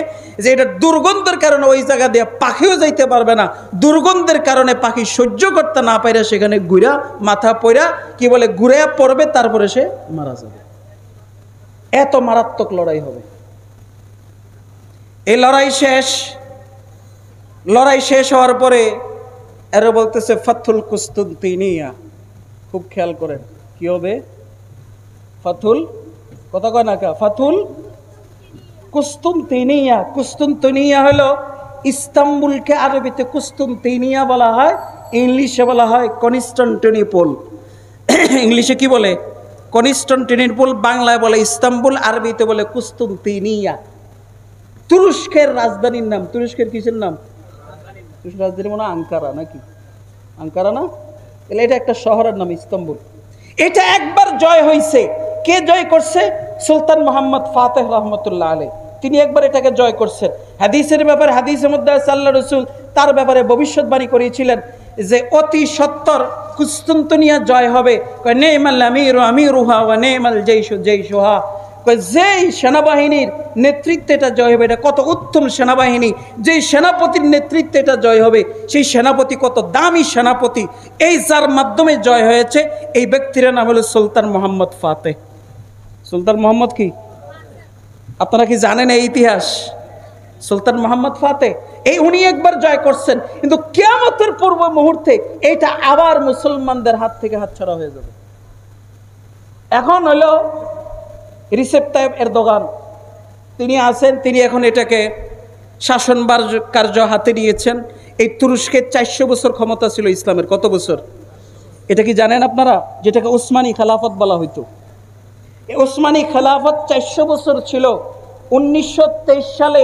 যে এটা দুর্গন্ধের কারণে ওই জায়গা দিয়ে পাখিও যাইতে পারবে না। দুর্গন্ধের কারণে পাখি সহ্য করতে না পারে সেখানে ঘুরা মাথা পড়া কি বলে ঘুরে পড়বে, তারপরে সে মারা যাবে। এত মারাত্মক লড়াই হবে। এই লড়াই শেষ হওয়ার পরে এরা বলতেছে ফাথুল কুস্তুনতিনিয়া। খুব খেয়াল করেন কি হবে? ফাথুল, কথা কয় না কা, ফাথুল কুস্তুনতিনিয়া। কুস্তুনতিনিয়া হলো ইস্তাম্বুলকে আরবিতে কুস্তুনতিনিয়া বলা হয়, ইংলিশে বলা হয় কনস্টান্টিনোপল। ইংলিশে কি বলে? কনস্টান্টিনোপল, বাংলায় বলে ইস্তাম্বুল, আরবিতে বলে কুস্তুনতিনিয়া। তুরস্কের রাজধানীর নাম। তুরস্কের কিসের নাম? তুরস্কের রাজধানী মনে হয় আঙ্কারা, নাকি? আঙ্কারা না? এটা একটা শহরের নাম ইস্তাম্বুল। এটা একবার জয় হয়েছে। কে জয় করছে? সুলতান মোহাম্মদ ফাতেহ রহমতুল্লাহ আলাইহি, তিনি একবার এটাকে জয় করছেন। হাদিসের ব্যাপারে, হাদিসের মধ্যে আল্লাহ রাসূল তার ব্যাপারে ভবিষ্যৎবাণী করেছিলেন যে অতি সত্বর কুস্তুনতিনিয়া জয় হবে। নেমাল আমিরু আমিরুহা ওয়া নেমাল জাইশু জাইশুহা। যেই সেনাবাহিনীর নেতৃত্বে এটা জয় হবে, এটা কত উত্তম সেনাবাহিনী, যেই সেনাপতির নেতৃত্বে এটা জয় হবে, সেই সেনাপতি কত দামি সেনাপতি, এই যার মাধ্যমে জয় হয়েছে, এই ব্যক্তির নাম হলো সুলতান মোহাম্মদ ফাতেহ। সুলতান মোহাম্মদ কি আপনারা কি জানেন এই ইতিহাস? সুলতান মোহাম্মদ ফাতেহ এই উনি একবার জয় করছেন, কিন্তু কিয়ামতের পূর্ব মুহূর্তে এইটা আবার মুসলমানদের হাত থেকে হাতছাড়া হয়ে যাবে। এখন হলো রিসেপ তাইব এরদোগান, তিনি আছেন, তিনি এখন এটাকে শাসনবার কার্য হাতে নিয়েছেন। এই তুরস্কের 400 বছর ক্ষমতা ছিল ইসলামের। কত বছর এটা কি জানেন আপনারা? যেটাকে উসমানী খেলাফত বলা হইতো। এই উসমানী খেলাফত 400 বছর ছিল। 1923 সালে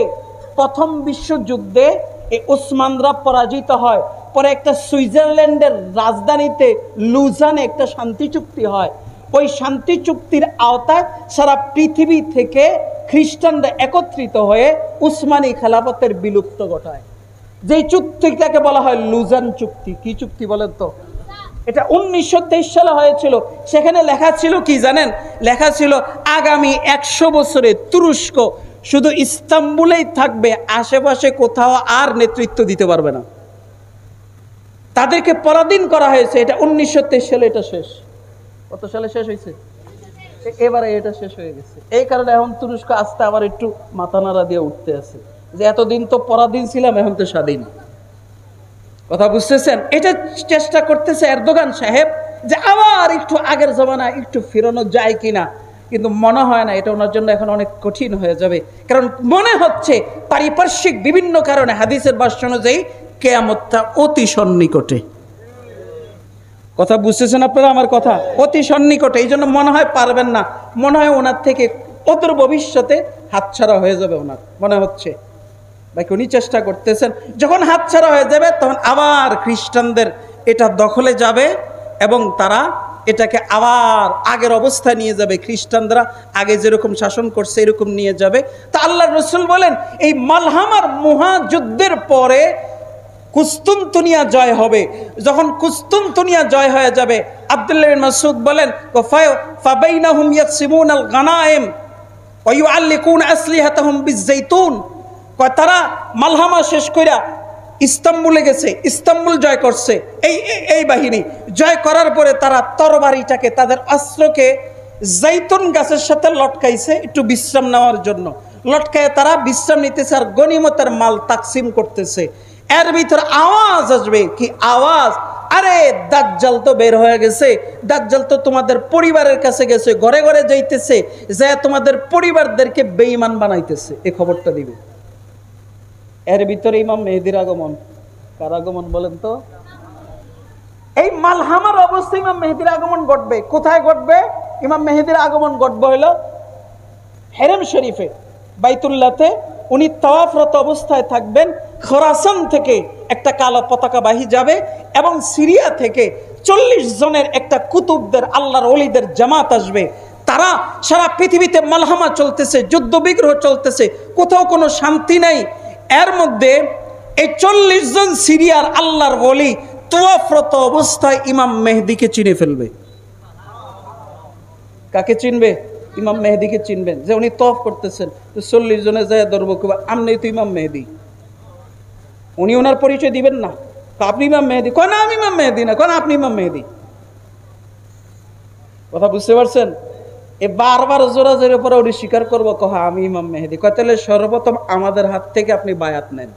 প্রথম বিশ্বযুদ্ধে এই উসমানরা পরাজিত হয়। পরে একটা সুইজারল্যান্ডের রাজধানীতে লুজানে একটা শান্তি চুক্তি হয়। ওই শান্তি চুক্তির আওতায় সারা পৃথিবী থেকে খ্রিস্টানরা একত্রিত হয়ে উসমানী খেলাফতের বিলুপ্ত ঘটায়। যেই চুক্তিটাকে বলা হয় লুজান চুক্তি। কি চুক্তি বলেন তো? এটা 1923 সালে হয়েছিল। সেখানে লেখা ছিল কি জানেন? লেখা ছিল আগামী 100 বছরে তুরস্ক শুধু ইস্তাম্বুলেই থাকবে, আশেপাশে কোথাও আর নেতৃত্ব দিতে পারবে না। তাদেরকে পরাধীন করা হয়েছে। এটা 1923 সালে এটা শেষ। কত সালে শেষ হয়েছে? এবারে এটা শেষ হয়ে গেছে। এই কারণে এখন তুরস্ক আস্তে আবার একটু মাথা নাড়া দিয়ে উঠতে আছে যে এতদিন তো পরাধীন ছিলাম, এখন তো স্বাধীন। কথা বুঝতেছেন? এটা চেষ্টা করতেছে এরদোগান সাহেব যে আবার একটু আগের জমানা একটু ফেরানো যায় কিনা, কিন্তু মনে হয় না। এটা ওনার জন্য এখন অনেক কঠিন হয়ে যাবে, কারণ মনে হচ্ছে পারিপার্শ্বিক বিভিন্ন কারণে হাদিসের ভাষ্য অনুযায়ী কিয়ামতটা অতি সন্নিকটে। কথা বুঝতেছেন আপনারা আমার কথা? অতি সন্নিকটে। এই জন্য মনে হয় পারবেন না, মনে হয় ওনার থেকে অদূর ভবিষ্যতে হাতছাড়া হয়ে যাবে ওনার মনে হচ্ছে। ভাই উনি চেষ্টা করতেছেন, যখন হাতছাড়া হয়ে যাবে তখন আবার খ্রিস্টানদের এটা দখলে যাবে এবং তারা এটাকে আবার আগের অবস্থায় নিয়ে যাবে। খ্রিস্টানরা আগে যেরকম শাসন করছে এরকম নিয়ে যাবে। তা আল্লাহর রাসূল বলেন এই মালহামার মহাযুদ্ধের পরে কুস্তুনতুনিয়া জয় হবে। যখন কুস্তুনতুনিয়া জয় হয়ে যাবে, আব্দুল্লাহ বিন মাসউদ বলেন ফাবাইনাহুম ইয়াকসিমুনাল গানায়েম ওয়া ইউআল্লিকুনা আসলিহাতাহুম বিজাইতুন। তারা মালহামা শেষ কইরা ইস্তাম্বুলে গেছে, ইস্তাম্বুল জয় করছে। এই বাহিনী জয় করার পরে তারা তরবারিটাকে, তাদের অস্ত্রকে জাইতুন গাছের সাথে লটকাইছে একটু বিশ্রাম নেওয়ার জন্য। লটকায় তারা বিশ্রাম নিতেছে আর গনিমতের মাল তাকসিম করতেছে। এর ভিতর আওয়াজ আসবে। কি আওয়াজ? আরে দাজ্জাল তো বের হয়ে গেছে, দাজ্জাল তো তোমাদের পরিবারের কাছে গেছে, ঘরে ঘরে যাইতেছে, যে তোমাদের পরিবারদেরকে বেঈমান বানাইতেছে। এই খবরটা দিবে। এর ভিতরে ইমাম মেহেদির আগমন। কার আগমন বলেন তো? এই মালহামার অবস্থা ইমাম মেহেদির আগমন ঘটবে। কোথায় ঘটবে? ইমাম মেহেদির আগমন ঘটবে হলো হেরেম শরীফে, বাইতুল্লাহতে। উনি তাওয়াফরত অবস্থায় থাকবেন। খোরাসান থেকে একটা কালো পতাকা বাহি যাবে এবং সিরিয়া থেকে 40 জনের একটা কুতুবদের, আল্লাহর ওলিদের জামাত আসবে। তারা সারা পৃথিবীতে মালহামা চলতেছে, যুদ্ধ বিগ্রহ চলতেছে, কোথাও কোনো শান্তি নাই। এর মধ্যে এই 40 জন সিরিয়ার আল্লাহর ওলি তাওয়াফরত অবস্থায় ইমাম মেহেদিকে চিনে ফেলবে। কাকে চিনবে? ইমাম মেহেদিকে চিনবেন যে উনি তওয়াফ করতেছেন। 40 জনে যায় ধরবো, আপনি তো ইমাম মেহেদি। উনি ওনার পরিচয় দিবেন না। আপনি ইমাম মেহেদি? কয় না আমি ইমাম মেহেদি না। কয় না আপনি ইমাম মেহেদি। কথা বুঝতে পারছেন? এ বারবার জোরাজোরের পরে উনি স্বীকার করবো, কহা আমি ইমাম মেহেদি। কয় তাহলে সর্বপ্রথম আমাদের হাত থেকে আপনি বায়াত নেন।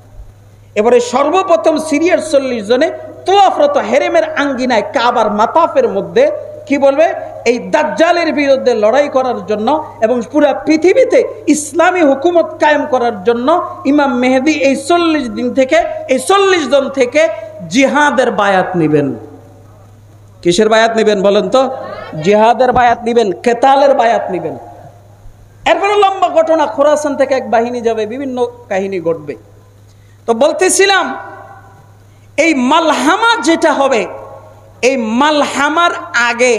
এবারে সর্বপ্রথম সিরিয়ার 40 জনে তাওয়াফরত হেরেমের আঙ্গিনায় কাবার মাতাফের মধ্যে কি বলবে? এই দাজ্জালের বিরুদ্ধে লড়াই করার জন্য এবং পুরো পৃথিবীতে ইসলামী হুকুমত কায়েম করার জন্য ইমাম মেহেদি এই 40 দিন থেকে, এই 40 জন থেকে জিহাদের বায়াত নেবেন। কিসের বায়াত নেবেন বলেন তো? জিহাদের বায়াত নেবেন, কেতালের বায়াত নেবেন। এরপরে লম্বা ঘটনা, খোরাসান থেকে এক বাহিনী যাবে, বিভিন্ন কাহিনী ঘটবে। তো বলতেছিলাম এই মালহামা যেটা হবে, এই মালহামার আগে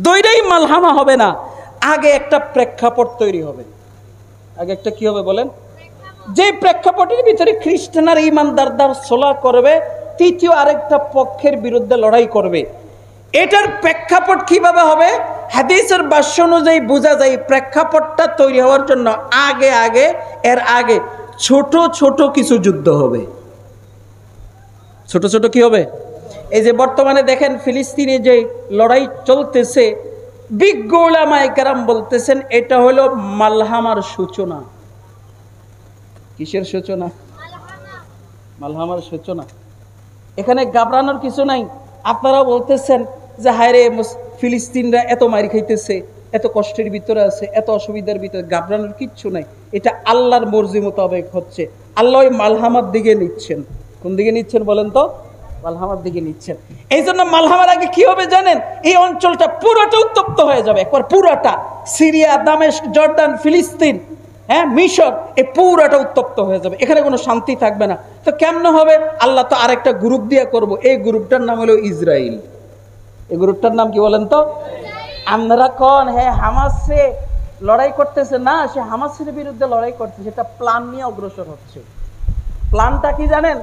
দুইটাই মালহামা হবে না, আগে একটা প্রেক্ষাপট তৈরি হবে। আগে একটা কি হবে বলেন? যে প্রেক্ষাপটের ভিতরে খ্রিস্টান আর ইমানদারদার সোলা করবে, তৃতীয় আরেকটা পক্ষের বিরুদ্ধে লড়াই করবে। এটার প্রেক্ষাপট কিভাবে হবে? হাদিসের ভাষ্য অনুযায়ী বোঝা যায় প্রেক্ষাপটটা তৈরি হওয়ার জন্য এর আগে ছোট ছোট কিছু যুদ্ধ হবে। ছোট ছোট কি হবে? এই যে বর্তমানে দেখেন ফিলিস্তিনে যে লড়াই চলতেছে, বিজ্ঞ উলামায়ে কেরাম বলতেছেন এটা হলো মালহামার সূচনা। কিসের সূচনা? মালহামার সূচনা। এখানে ঘাবড়ানোর কিছু নাই। আপনারা বলতেছেন যে হায় রে, ফিলিস্তিনরা এত মার খাইতেছে, এত কষ্টের ভিতরে আছে, এত অসুবিধার ভিতরে, ঘাবড়ানোর কিচ্ছু নাই। এটা আল্লাহর মর্জি মোতাবেক হচ্ছে। আল্লাহ ওই মালহামার দিকে নিচ্ছেন। কোন দিকে নিচ্ছেন বলেন তো? মালহামার দিকে নিচ্ছেন। এই জন্য মালহামার আগে কি হবে জানেন? এই অঞ্চলটা পুরোটা উত্তপ্ত হয়ে যাবে, একবার পুরোটা। সিরিয়া, দামেস্ক, জর্দান, ফিলিস্তিন, হ্যাঁ, মিশর, এই পুরোটা উত্তপ্ত হয়ে যাবে। এখানে কোনো শান্তি থাকবে না। তো কেমন হবে? আল্লাহ তো আরেকটা গ্রুপ দিয়ে করব। এই গ্রুপটার নাম হলো ইসরায়েল। এই গ্রুপটার নাম কি বলেন তো? আমরা কোন হ্যাঁ হামাসে লড়াই করতেছে না, সে হামাসের বিরুদ্ধে লড়াই করছে, সেটা প্ল্যান নিয়ে অগ্রসর হচ্ছে। প্ল্যানটা কি জানেন?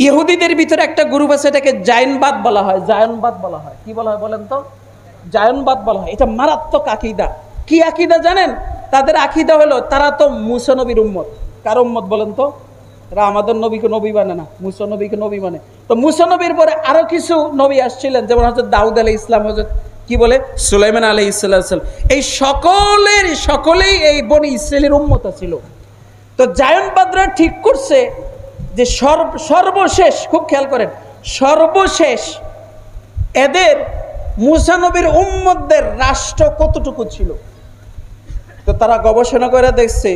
ইহুদিদের ভিতরে একটা গ্রুপ আছে, এটাকে জায়নবাদ বলা হয়। জায়নবাদ বলা হয়। কি বলা হয় বলেন তো? জায়নবাদ বলা হয়। এটা মারাত্মক আকীদা। কি আকীদা জানেন? তাদের আকীদা হলো তারা তো মুসা নবীর উম্মত। কার উম্মত বলেন তো? এরা আমাদের নবীকে নবী মানে না, মুসা নবীকে নবী মানে। তো মুসা নবীর পরে আরো কিছু নবী আসছিলেন, যেমন হযরত দাউদ আলাইহিস সালাম, হযরত কি বলে সুলাইমান আলাইহিস সালাম। এই সকলেই এই বনি ইসরাইলের উম্মত ছিল। তো জায়নবাদরা ঠিক করছে যে সর্বশেষ, খুব খেয়াল করেন, সর্বশেষ এদের মুসা নবীর উম্মতদের রাষ্ট্র কতটুকু ছিল। তো তারা গবেষণা করে দেখছে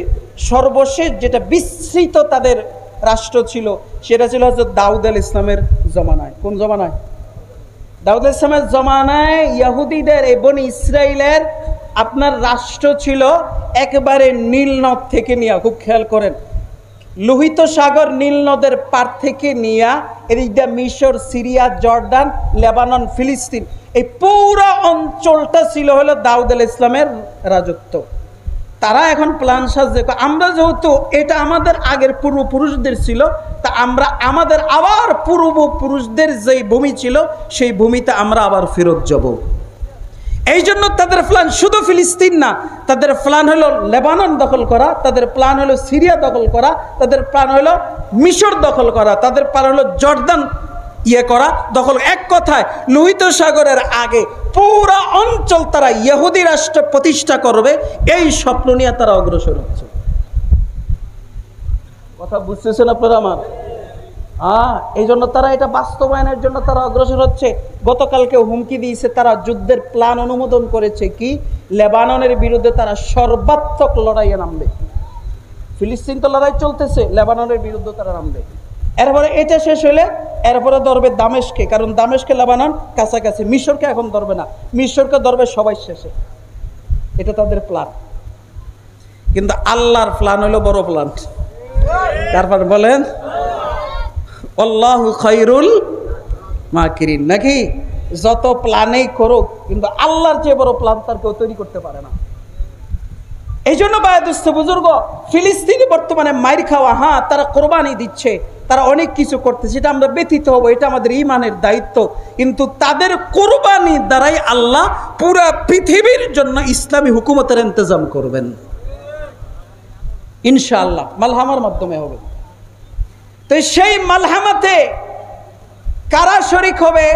সর্বশেষ যেটা বিস্তৃত তাদের রাষ্ট্র ছিল সেটা ছিল হযরত দাউদ আলাইহিস সালামের জমানায়। কোন জমানায়? দাউদ আলাইহিস সালামের জমানায় ইহুদিদের এই বনি ইসরাইলের আপনার রাষ্ট্র ছিল একেবারে নীল নদ থেকে নিয়ে, খুব খেয়াল করেন, লোহিত সাগর নীল নদের পার থেকে নিয়ে এদিকটা মিশর, সিরিয়া, জর্দান, লেবানন, ফিলিস্তিন, এই পুরো অঞ্চলটা ছিল হলো দাউদ আলাইহিস সালামের রাজত্ব। তারা এখন প্ল্যান সাজে, আমরা যেহেতু এটা আমাদের আগের পূর্বপুরুষদের ছিল, তা আমরা আমাদের আবার পূর্বপুরুষদের যেই ভূমি ছিল সেই ভূমিতে আমরা আবার ফেরত যাব। এই জন্য তাদের প্ল্যান শুধু ফিলিস্তিন না, তাদের প্ল্যান হলো লেবানন দখল করা, তাদের প্ল্যান হলো সিরিয়া দখল করা, তাদের প্ল্যান হলো মিশর দখল করা, তাদের প্ল্যান হলো জর্দান করা দখল। এক কথায় লোহিত সাগরের আগে পুরা অঞ্চল তারা ইহুদি রাষ্ট্র প্রতিষ্ঠা করবে, এই স্বপ্ন নিয়ে তারা অগ্রসর হচ্ছে। কথা বুঝতেছেন আপনারা আমার? এই জন্য তারা এটা বাস্তবায়নের জন্য তারা অগ্রসর হচ্ছে। গতকালকে হুমকি দিয়েছে, তারা যুদ্ধের প্ল্যান অনুমোদন করেছে, কি লেবাননের বিরুদ্ধে তারা সর্বাত্মক লড়াইয়ে নামবে। ফিলিস্তিন তো লড়াই চলতেছে, লেবাননের বিরুদ্ধে তারা নামবে। এরপরে এটা শেষ হলে এরপরে ধরবে দামেস্কে, কারণ দামেস্কে লেবানন কাছাকাছি। মিশরকে এখন ধরবে না, মিশরকে ধরবে সবাই শেষে। এটা তাদের প্ল্যান। কিন্তু আল্লাহর প্ল্যান হলো বড় প্ল্যান। তারপর বলেন আল্লাহু খায়রুল মাকিরিন, নাকি? যত প্ল্যানেই করুক, কিন্তু আল্লাহর চেয়ে বড় প্ল্যান তার কেউ তৈরি করতে পারে না। এই জন্য বায়দুস্ত বুজুর্গ, ফিলিস্তিনি বর্তমানে মাইর খাওয়া, তারা কোরবানি দিচ্ছে, তারা অনেক কিছু করতেছে, এটা আমরা ব্যথিত হব, এটা আমাদের ঈমানের দায়িত্ব। কিন্তু তাদের কোরবানি দ্বারাই আল্লাহ পুরা পৃথিবীর জন্য ইসলামী হুকুমতের ইন্তজাম করবেন ইনশাআল্লাহ, মালহামার মাধ্যমে হবে। তো সেই মালহামাতে কারা শরীক হবে,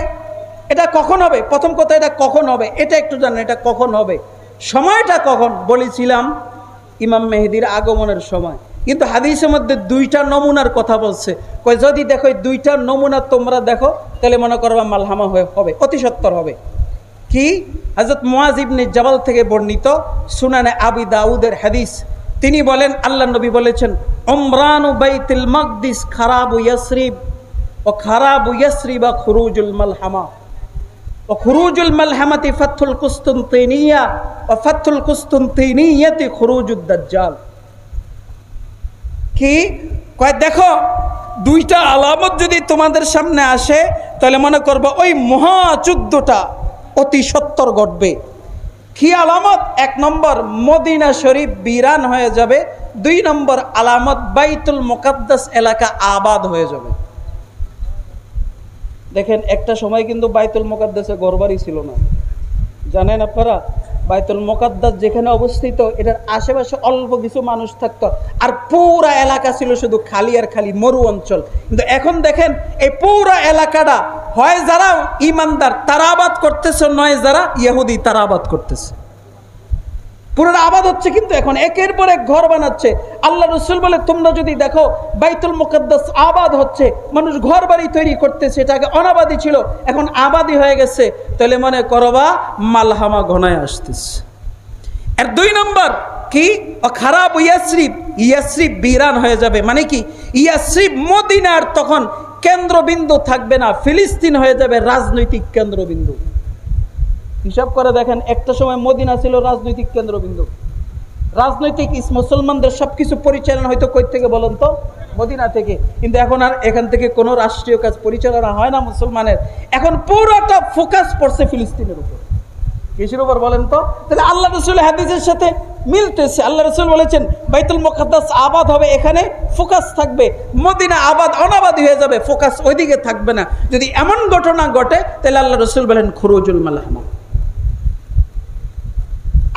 এটা কখন হবে? প্রথম কথা, এটা কখন হবে এটা একটু জানেন, এটা কখন হবে, সময়টা কখন? বলেছিলাম ইমাম মেহেদীর আগমনের সময়। কিন্তু হাদিসের মধ্যে দুইটা নমুনার কথা বলছে। যদি দেখো দুইটা নমুনা তোমরা দেখো, তাহলে মনে করবা মালহামা হবে, অতি সত্বর হবে। কি? হযরত মুআয ইবনে জাবাল থেকে বর্ণিত, সুনানে আবি দাউদের হাদিস। তিনি বলেন, আল্লাহ নবী বলেছেন, উমরানু বাইতুল মাকদিস খারাবু ইয়াসরিব ও খারাবু ইয়াসরিবা খুরুজুল মালহামা ও খুরুজুল মালহামাতি ফাতহুল কুসতুনতিনিয়া ও ফাতহুল কুসতুনতিনিয়াতি খুরুজুদ দাজ্জাল। কি কয়? দেখো দুইটা আলামত যদি তোমাদের সামনে আসে, তাহলে মনে করবো ওই মহাযুদ্ধটা অতি সত্বর ঘটবে। কি আলামত? এক নম্বর, মদিনা শরীফ বিরান হয়ে যাবে। দুই নম্বর আলামত, বাইতুল মুকাদ্দাস এলাকা আবাদ হয়ে যাবে। দেখেন, একটা সময় কিন্তু বাইতুল মুকাদ্দাসে ঘরবাড়ি ছিল না, জানেন আপনারা, বাইতুল মুকাদ্দাস যেখানে অবস্থিত এটার আশেপাশে অল্প কিছু মানুষ থাকতো, আর পুরা এলাকা ছিল শুধু খালি আর খালি মরু অঞ্চল। কিন্তু এখন দেখেন এই পুরা এলাকাটা হয় যারা ইমানদার তারা আবাদ করতেছে, নয় যারা ইহুদি তারা আবাদ করতেছে। পুরো আবাদ হচ্ছে, কিন্তু এখন একের পর এক ঘর বানাচ্ছে। আল্লাহ রাসূল বলে তোমরা যদি দেখো বাইতুল মুকাদ্দাস আবাদ হচ্ছে, মানুষ ঘর বাড়ি তৈরি করতেছে, এটা আগে অনাবাদি ছিল এখন আবাদি হয়ে গেছে, তাহলে মনে করবা মালহামা ঘনায় আসতেছে। আর 2 নম্বর কি, খারাপ ইয়াসরিব, ইয়াসরিব বিরান হয়ে যাবে। মানে কি, ইয়াসরিব মদিনার তখন কেন্দ্রবিন্দু থাকবে না, ফিলিস্তিন হয়ে যাবে রাজনৈতিক কেন্দ্রবিন্দু। হিসাব করে দেখেন, একটা সময় মদিনা ছিল রাজনৈতিক কেন্দ্রবিন্দু, রাজনৈতিক মুসলমানদের সবকিছু পরিচালনা হয়তো কই থেকে বলেন তো, মদিনা থেকে। কিন্তু এখন আর এখান থেকে কোনো রাষ্ট্রীয় কাজ পরিচালনা হয় না মুসলমানের, এখন পুরোটা ফোকাস পড়ছে ফিলিস্তিনের উপর। কিসের উপর বলেন তো? তাহলে আল্লাহ রাসূল হাদিসের সাথে মিলতেছে। আল্লাহ রাসূল বলেছেন বাইতুল মুকাদ্দাস আবাদ হবে, এখানে ফোকাস থাকবে। মদিনা আবাদ অনাবাদি হয়ে যাবে, ফোকাস ওইদিকে থাকবে না। যদি এমন ঘটনা ঘটে তাহলে আল্লাহ রাসূল বলেন খুরুজুল মালহামা।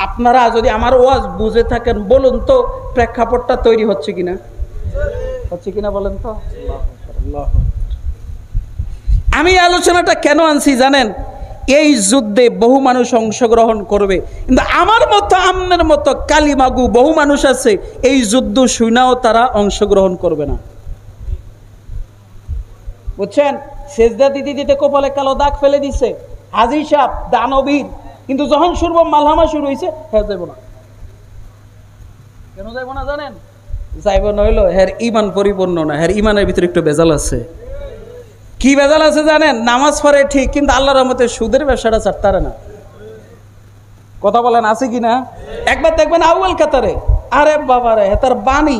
আপনারা যদি আমার ওয়াজ বুঝে থাকেন বলুন তো, প্রেক্ষাপটটা তৈরি হচ্ছে কিনা, হচ্ছে কিনা বলেন তো। আমি আলোচনাটা কেন আনছি জানেন, এই যুদ্ধে বহু মানুষ অংশগ্রহণ করবে, কিন্তু আমার মতো আপনার মতো কালিমাগু বহু মানুষ আছে, এই যুদ্ধ শুনাও তারা অংশগ্রহণ করবে না। বুঝছেন, সেজদা দিতে দিতে কপালে কালো দাগ ফেলে দিছে, হাজী সাহেব দানবীর, কিন্তু যখন শুরু মালহামা শুরু হয়েছে হ্যাঁ যাইব না। কেন যাইব না জানেন? যাইব না হইলো হ্যার ইমান পরিপূর্ণ না, হ্যার ইমানের ভিতরে একটু বেজাল আছে। কি বেজাল আছে জানেন? নামাজ পড়ে ঠিক, কিন্তু আল্লাহর রহমতে সুদের ব্যবসাটা ছাড়তারে না। কথা বলেন আছে কি না? একবার দেখবেন আউয়াল কাতারে, আরে বাবারে তার বাণী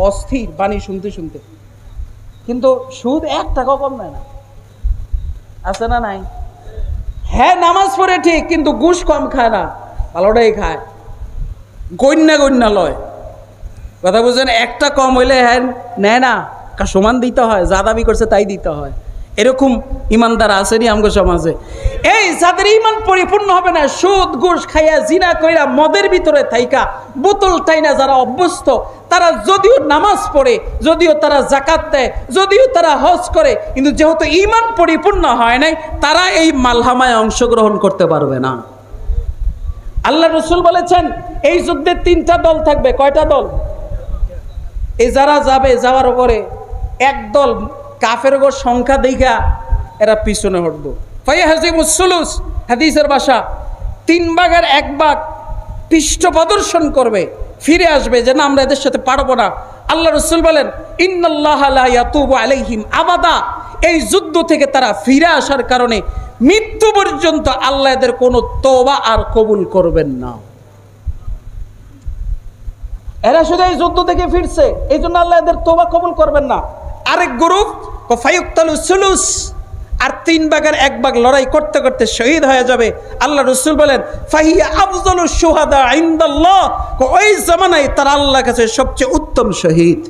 অস্থির, বাণী শুনতে শুনতে, কিন্তু সুদ 1 টাকাও কম নেয় না। আছে না নাই? হ্যাঁ নামাজ পড়ে ঠিক, কিন্তু ঘুষ কম খায় না, ভালোটাই খায়, গণ্যা গণ্যা লয়। কথা বুঝছেন? একটা কম হইলে হ্যাঁ নেয় না, সমান দিতে হয়, যা দাবি করছে তাই দিতে হয়। এরকম ইমানদার আসেনি আমগো সমাজে। এই যাদের ইমান পরিপূর্ণ হবে না, সুদ ঘুষ খাইয়া জিনা কইরা মদের ভিতরে থাইকা বোতল টাইনা যারা অভ্যস্ত, তারা যদিও নামাজ পড়ে, যদিও তারা যাকাত দেয়, যদিও তারা হজ করে, কিন্তু যেহেতু ইমান পরিপূর্ণ হয় নাই, তারা এই মালহামায় অংশগ্রহণ করতে পারবে না। আল্লাহ রাসূল বলেছেন এই যুদ্ধে 3টা দল থাকবে। কয়টা দল? এই যারা যাবে, যাওয়ার পরে একদল কাফের গো সংখ্যা দেখা এরা পিছনে হটবো। ফায়াহজিমুস সুলুস, হাদিসের ভাষা 3 ভাগের 1 ভাগ পৃষ্ঠ প্রদর্শন করবে, ফিরে আসবে যে না আমরা এদের সাথে পারবো না। আল্লাহ রাসূল বলেন ইন্নাল্লাহা লা ইয়াতুবু আলাইহিম আবাদা, এই যুদ্ধ থেকে তারা ফিরে আসার কারণে মৃত্যু পর্যন্ত আল্লাহ এদের কোনো তওবা আর কবুল করবেন না। এরা শুধু এই যুদ্ধ থেকে ফিরছে, এই জন্য আল্লাহ এদের তওবা কবুল করবেন না। আরেক গ্রুপ ফায়ুক্তালু সুলুস, আর 3 ভাগের 1 ভাগ লড়াই করতে করতে শহীদ হয়ে যাবে। আল্লাহ রাসূল বলেন ফাহিয়া আফজালু শুহাদা ইনদাল্লাহ, ওই জামানায় তারা আল্লাহর কাছে সবচেয়ে উত্তম শহীদ,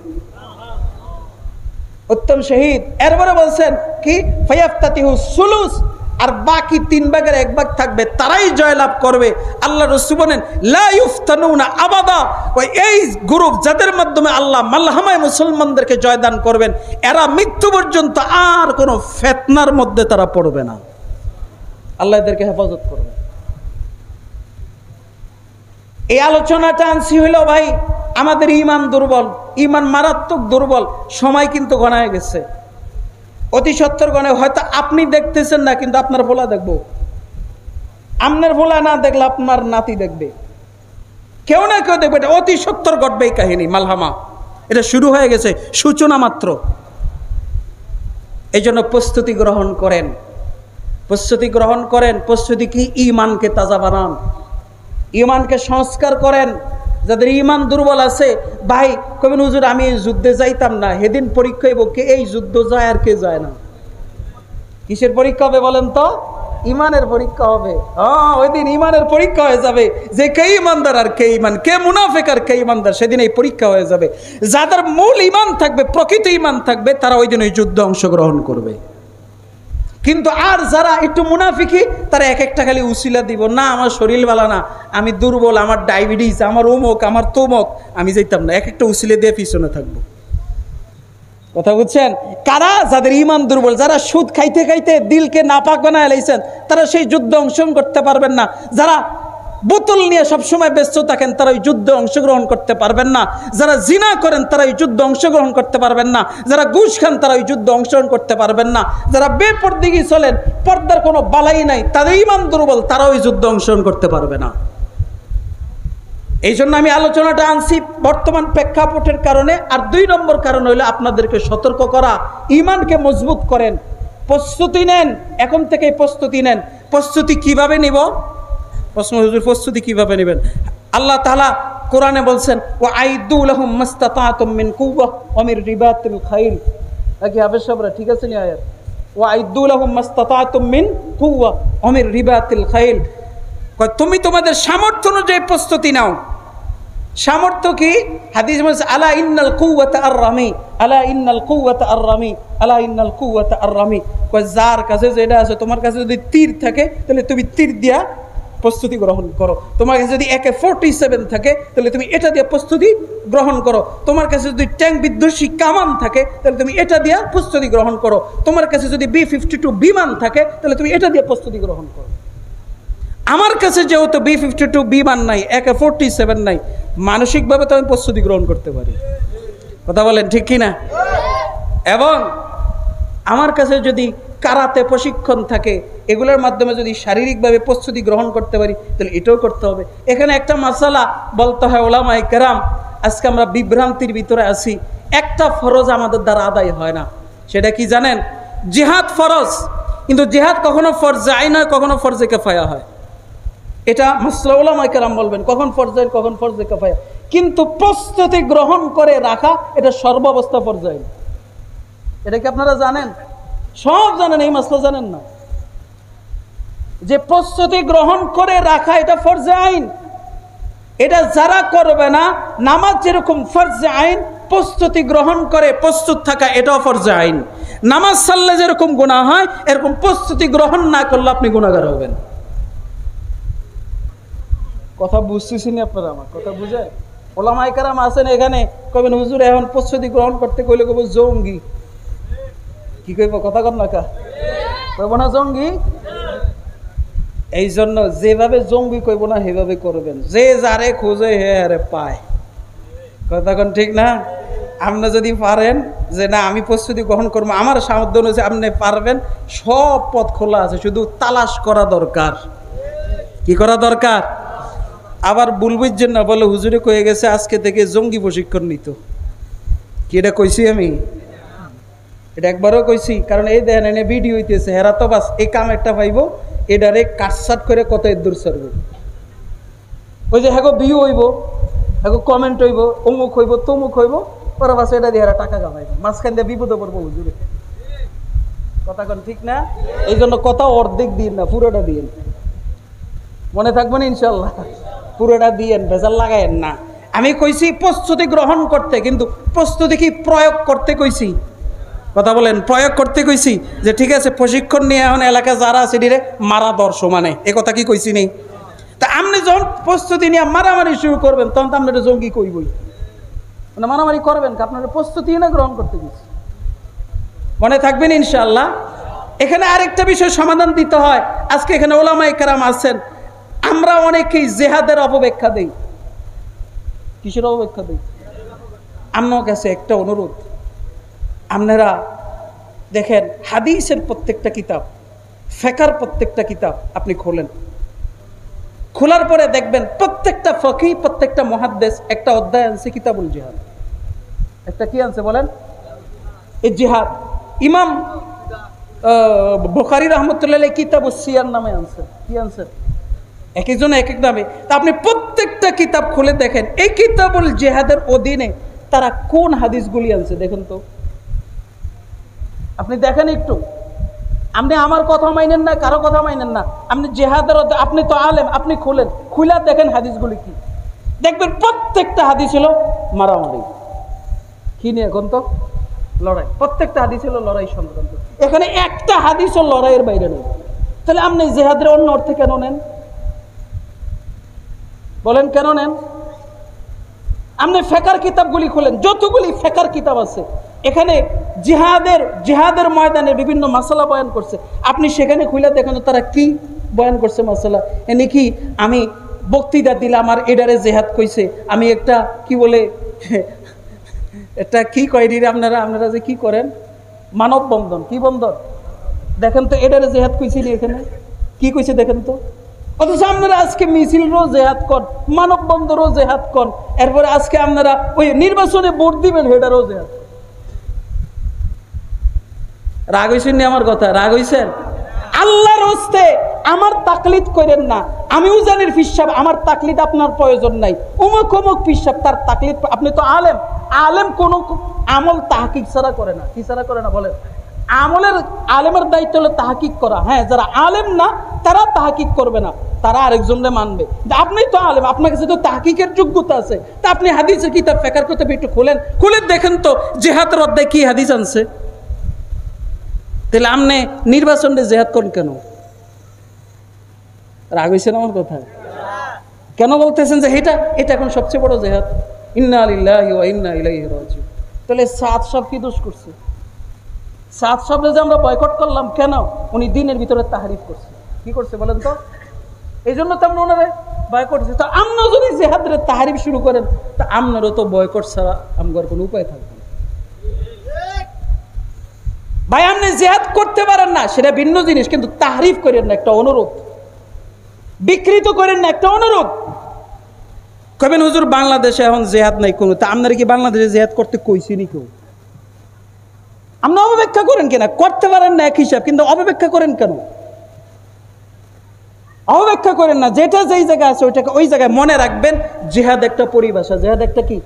উত্তম শহীদ। এরপরে বলছেন কি ফায়াফতাতিহু সুলুস, আর বাকি 3 ভাগের 1 ভাগ থাকবে, তারাই জয়লাভ করবে। আল্লাহ রাসূল বলেন লা ইফতানুনা আবাদা, ওই এই গ্রুপ যাদের মাধ্যমে আল্লাহ মালহামায় মুসলমানদেরকে জয়দান করবেন, এরা মৃত্যু পর্যন্ত আর কোনো ফিতনার মধ্যে তারা পড়বে না। আল্লাহ এদেরকে হেফাজত করবে। এই আলোচনাটা আনছি হইল ভাই আমাদের ইমান দুর্বল, ইমান মারাত্মক দুর্বল। সময় কিন্তু গণায় গেছে, অতি সত্তর গণে। হয়তো আপনি দেখতেছেন না, কিন্তু আপনার ভোলা দেখবো, আপনার ভোলা না দেখলে আপনার নাতি দেখবে, কেউ না কেউ দেখবে। এটা অতি সত্তর ঘটবে এই কাহিনী। মালহামা এটা শুরু হয়ে গেছে, সূচনা মাত্র। এই জন্য প্রস্তুতি গ্রহণ করেন, প্রস্তুতি গ্রহণ করেন। প্রস্তুতি কি? ইমানকে তাজা বানান, ইমানকে সংস্কার করেন। যাদের ইমান দুর্বল আছে ভাই কবেন হুজুর আমি যুদ্ধে যাইতাম না, সেদিন পরীক্ষা হইব কে এই যুদ্ধ যায় আর কে যায় না। কিসের পরীক্ষা হবে বলেন তো? ইমানের পরীক্ষা হবে। ওই দিন ইমানের পরীক্ষা হয়ে যাবে যে কে ইমানদার আর কে ইমান, কে মুনাফিক আর কে ইমানদার, সেদিন এই পরীক্ষা হয়ে যাবে। যাদের মূল ইমান থাকবে, প্রকৃত ইমান থাকবে, তারা ওই দিন ওই যুদ্ধে অংশগ্রহণ করবে। কিন্তু আর যারা একটু মুনাফিকি তারা এক একটা খালি উসিলা দিব, না আমার শরীর ভালো না, আমি দুর্বল, আমার ডায়াবেটিস, আমার অমুক, আমার তমুক, আমি যাইতাম না, এক একটা উসিলে দিয়ে পিছনে থাকবো। কথা বুঝছেন? কারা? যাদের ইমান দুর্বল, যারা সুদ খাইতে খাইতে দিলকে নাপাক বানায় লাইছেন, তারা সেই যুদ্ধে অংশগ্রহণ করতে পারবেন না। যারা বোতল নিয়ে সবসময় ব্যস্ত থাকেন তারা ওই যুদ্ধে অংশগ্রহণ করতে পারবেন না। যারা জিনা করেন তারা ওই যুদ্ধে অংশগ্রহণ করতে পারবেন না। যারা ঘুষ খান তারা ওই যুদ্ধে অংশগ্রহণ করতে পারবেন না। যারা বেপরদিগি চলেন, পর্দার কোনো বালাই নাই, তাদের ইমান দুর্বল, তারা ওই যুদ্ধে অংশগ্রহণ করতে পারবে না। এই জন্য আমি আলোচনাটা আনছি বর্তমান প্রেক্ষাপটের কারণে। আর 2 নম্বর কারণ হইলো আপনাদেরকে সতর্ক করা, ইমানকে মজবুত করেন, প্রস্তুতি নেন, এখন থেকেই প্রস্তুতি নেন। প্রস্তুতি কিভাবে নিব? প্রশ্ন, হুজুর প্রস্তুতি কিভাবে নেবেন? আল্লাহ তাআলা কোরআনে বলছেন, ওয়া আইদু লাহুম মাস্তাতাতুম মিন কুওয়া ওয়া মির রিবাতিল খাইল। কি হাফেজ সাহেবরা ঠিক আছে নি আয়াত? ওয়া আইদু লাহুম মাস্তাতাতুম মিন কুওয়া ওয়া মির রিবাতিল খাইল। তুমি তোমাদের সামর্থ্য অনুযায়ী প্রস্তুতি নাও। সামর্থ্য কি? হাদিস বলছে, আলা ইন্নাল কুওয়াতা আর-রামি, আলা ইন্নাল কুওয়াতা আর-রামি, আলা ইন্নাল কুওয়াতা আর-রামি। যার কাছে যেটা আছে, তোমার কাছে যদি তীর থাকে তাহলে তুমি তীর দিয়া প্রস্তুতি গ্রহণ করো। তোমার কাছে যদি AK-47 থাকে তাহলে তুমি এটা দিয়ে প্রস্তুতি গ্রহণ করো। তোমার কাছে যদি ট্যাঙ্ক বিধ্বংসী কামান থাকে তাহলে তুমি এটা দিয়ে প্রস্তুতি গ্রহণ করো। তোমার কাছে যদি B-52 বিমান থাকে তাহলে তুমি এটা দিয়ে প্রস্তুতি গ্রহণ করো। আমার কাছে যেহেতু B-52 বিমান নাই, AK-47 নাই, মানসিকভাবে তো আমি প্রস্তুতি গ্রহণ করতে পারি। কথা বলেন ঠিক কিনা? এবং আমার কাছে যদি কারাতে প্রশিক্ষণ থাকে, এগুলোর মাধ্যমে যদি শারীরিকভাবে প্রস্তুতি গ্রহণ করতে পারি তাহলে এটাও করতে হবে। এখানে একটা মাসালা বলতে হয় ওলামায়ে কেরাম, আজকে আমরা বিভ্রান্তির ভিতরে আছি। একটা ফরজ আমাদের দ্বারা আদায় হয় না, সেটা কি জানেন? জিহাদ ফরজ, কিন্তু জিহাদ কখনো ফরজে আইন হয়, কখনো ফরজে কিফায়া হয়। এটা মাসলা ওলামায়ে কেরাম বলবেন কখন ফরজে আইন, কখন ফরজে কিফায়া। কিন্তু প্রস্তুতি গ্রহণ করে রাখা এটা সর্বাবস্থা ফরজে আইন। এটা কি আপনারা জানেন? সব জানেন, এই মাসলা জানেন না যে প্রস্তুতি গ্রহণ করে রাখা এটা ফরজে আইন। এটা যারা করবে না, নামাজ যেরকম ফরজে আইন, প্রস্তুতি গ্রহণ করে প্রস্তুত থাকা এটাও ফরজে আইন। নামাজ সাল্লে যেরকম গুনাহ হয়, এরকম প্রস্তুতি গ্রহণ না করলে আপনি গুনাহগার হবেন। কথা বুঝতেছেন আপনারা? আমার কথা বুঝে? ওলামায়ে কেরাম আছেন এখানে, কবেন হুজুর এখন প্রস্তুতি গ্রহণ করতে কইলে কব জঙ্গি। কি কইব? কথা কন না কা কইব না জঙ্গি? এই জন্য যেভাবে জঙ্গি কইব না সেভাবে করবেন। যে যারে খোঁজে হে আরে পায়। কথা কন ঠিক না? আপনি যদি পারেন যে না আমি প্রস্তুতি গ্রহণ করবো, আমার সামর্থ্য অনুযায়ী আপনি পারবেন, সব পথ খোলা আছে, শুধু তালাশ করা দরকার। কি করা দরকার? আবার বুলবুর জন্য বলে হুজুরে কয়ে গেছে আজকে থেকে জঙ্গি প্রশিক্ষণ নিত। কি এটা কইছি আমি? এটা একবারও কইছি, কারণ এই দেখেন এনে ভিডিও হইতেছে, হেরা তো বাস এই কাম একটা পাইব, এটারে কাটসাট করে কত দূর সরবে। ওই যে হ্যাগো ভিউ হইব, হ্যাগো কমেন্ট হইব, অমুক হইব, তমুক হইব, ওরা বাস এটা দিয়ে টাকা কামাইব, মাঝখান দিয়ে বিপদে পড়বো হুজুরে। কথা কন ঠিক না? এই জন্য কথা অর্ধেক দিন না, পুরোটা দিন। মনে থাকবো না ইনশাল্লাহ? পুরোটা দিয়েন, ভেজাল লাগায়েন না। আমি কইছি প্রস্তুতি গ্রহণ করতে, কিন্তু প্রস্তুতি কি প্রয়োগ করতে কইছি? কথা বলেন, প্রয়োগ করতে কইছি যে ঠিক আছে প্রশিক্ষণ নিয়ে এখন এলাকা যারা আছে এটিরে মারা দর্শমানে, এ কথা কি কইছি নেই? তা আপনি যখন প্রস্তুতি নিয়ে মারামারি শুরু করবেন তখন তো আপনার জঙ্গি কইবই, মানে মারামারি করবেন, আপনার প্রস্তুতি না গ্রহণ করতে গেছি। মনে থাকবেন ইনশাআল্লাহ? এখানে আরেকটা বিষয় সমাধান দিতে হয়। আজকে এখানে ওলামায়ে কেরাম আছেন, আমরা অনেকেই জেহাদের অপব্যাখ্যা দেই। কিসের অপব্যাখ্যা দেই? আমার কাছে একটা অনুরোধ, আপনারা দেখেন হাদিসের প্রত্যেকটা কিতাব, ফিকহের প্রত্যেকটা কিতাব আপনি খোলেন, খোলার পরে দেখবেন প্রত্যেকটা ফকিহ, প্রত্যেকটা মুহাদ্দিস একটা অধ্যায় আনছে কিতাবুল জিহাদ। একটা কি আনছে বলেন? এই জিহাদ। ইমাম বুখারী রাহমাতুল্লাহ আলাইহি কিতাবুস সিয়ার নামে আনছে। কি আনছে? এক একজন এক এক নামে। তা আপনি প্রত্যেকটা কিতাব খুলে দেখেন এই কিতাবুল জিহাদের অধীনে তারা কোন হাদিসগুলি আনছে দেখেন তো। আপনি দেখেন একটু, আপনি আমার কথা মাইনেন না, কারো কথা মাইনেন না, আপনি জিহাদের, আপনি তো আলেম, আপনি খুলেন, খুলে দেখেন হাদিসগুলি কি, দেখবেন প্রত্যেকটা হাদিস হলো মারামারি। কি নিয়ে এখন তো লড়াই, প্রত্যেকটা হাদিস হলো লড়াই সংক্রান্ত। এখানে একটা হাদিসও লড়াইয়ের বাইরে নেই। তাহলে আপনি জিহাদের অন্য অর্থে কেন নেন? বলেন কেন নেন? আপনি ফেকার কিতাবগুলি খোলেন, যতগুলি ফেকার কিতাব আছে এখানে জিহাদের ময়দানে বিভিন্ন মাসালা বয়ান করছে। আপনি সেখানে খুলে দেখেন তারা কি বয়ান করছে মাসালা। এনে কি আমি বক্তৃতা দিলাম আর এডারে জেহাদ কইছে, আমি একটা কি বলে এটা কি কয় রে আপনারা যে কি করেন, মানব বন্ধন, কি বন্ধন দেখেন তো, এডারে জেহাদ কইছিনি এখানে কি কইছে দেখেন তো। অথচ আপনারা আজকে মিছিলও জেহাদ কর, মানব বন্ধনও জেহাদ কর, এরপরে আজকে আপনারা ওই নির্বাচনে ভোট দিবেন হেডারও জেহাদ। রাগ হইছেন নি আমার কথা? রাগ হইছেন? আল্লাহর হস্তে আমার তাকলিদ করেন না। আমিও জানির ফিসাব, আমার তাকলিদ আপনার প্রয়োজন নাই। অমুক অমুক ফিসাব তার তাকলিদ, আপনি তো আলেম কোন আমল তাহকিক ছাড়া করে না। কি ছাড়া করে না বলেন? আলেমের দায়িত্ব হলো তাহকিক করা। হ্যাঁ, যারা আলেম না তারা তাহকিক করবে না, তারা আরেকজনকে মানবে। আপনি তো আলেম, আপনার কাছে তো তাহকিকের যোগ্যতা আছে, তা আপনি হাদিসের কিতাব ফেকার কিতাব একটু খুলে দেখেন তো জিহাদের অধ্যায় কি হাদিস আনছে। তাহলে আপনি নির্বাচনে জেহাদ করেন কেন? রাগ হইছেন আমার কথা? কেন বলতেছেন যে এটা এখন সবচেয়ে বড় জেহাদ? ইন্না লিল্লাহি ওয়া ইন্না ইলাইহি রাজিউন। তাহলে সাদ সাহেব কি দোষ করছে? সাদ সাহেব যে আমরা বয়কট করলাম কেন? উনি দিনের ভিতরে তাহরিফ করছে। কি করছে বলেন তো? এই জন্য তো আমরা ওনারে বয়কট করছি। তো আমরা যদি জেহাদের তাহরিফ শুরু করেন তা আপনারও তো বয়কট ছাড়া আমার কোনো উপায় থাকবে না। ভাই আপনি জিহাদ করতে পারেন না সেটা ভিন্ন জিনিস, কিন্তু তাহরিফ করেন না, একটা অনুরোধ। বিকৃত করেন না, একটা অনুরোধ। কবেন হুজুর বাংলাদেশে এখন জিহাদ নাই কোনো, তা আপনারা কি বাংলাদেশে জিহাদ করতে কইছি নি কেউ? আপনি অপব্যাখ্যা করেন কেন? করতে পারেন না এক হিসাব, কিন্তু অপব্যাখ্যা করেন কেন? অপব্যাখ্যা করেন না, যেটা যেই জায়গায় আছে ওইটাকে ওই জায়গায় মনে রাখবেন। জিহাদ একটা পরিভাষা, জিহাদ একটা কি?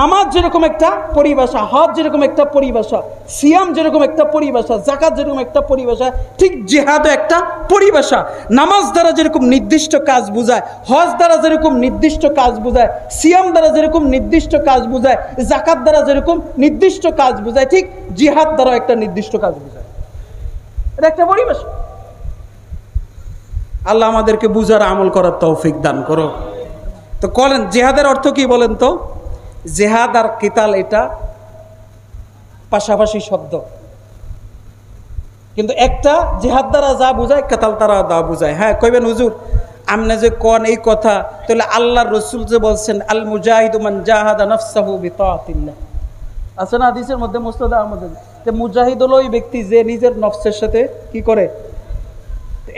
নামাজ যেরকম একটা পরিভাষা, হজ যেরকম একটা পরিভাষা, সিয়াম যেরকম একটা পরিভাষা, যাকাত যেরকম একটা পরিভাষা, ঠিক জিহাদও একটা পরিভাষা। নামাজ দ্বারা যেরকম নির্দিষ্ট কাজ বোঝায়, হজ দ্বারা যেরকম নির্দিষ্ট কাজ বোঝায়, সিয়াম দ্বারা যেরকম নির্দিষ্ট কাজ বোঝায়, যাকাত দ্বারা যেরকম নির্দিষ্ট কাজ বোঝায়, ঠিক জিহাদ দ্বারা একটা নির্দিষ্ট কাজ বোঝায়। এটা একটা পরিভাষা। আল্লাহ আমাদেরকে বুঝার আমল করার তৌফিক দান করো। তো বলেন জিহাদের অর্থ কি বলেন তো? জেহাদ আর কিতাল এটা পাশাপাশি শব্দ, কিন্তু একটা জেহাদ দ্বারা যা বুঝায় কাতাল দ্বারা যা বুঝায়। হ্যাঁ কইবেন হুজুর আপনি যে কোন এই কথা, তাহলে আল্লাহর রাসূল যে বলছেন আল মুজাহিদু মান জাহাদা নাফসাহু বিতাআতিল্লাহ, আছে না হাদিসের মধ্যে মুসনাদ আহমদের, যে মুজাহিদ হলো ওই ব্যক্তি যে নিজের নফসের সাথে কি করে।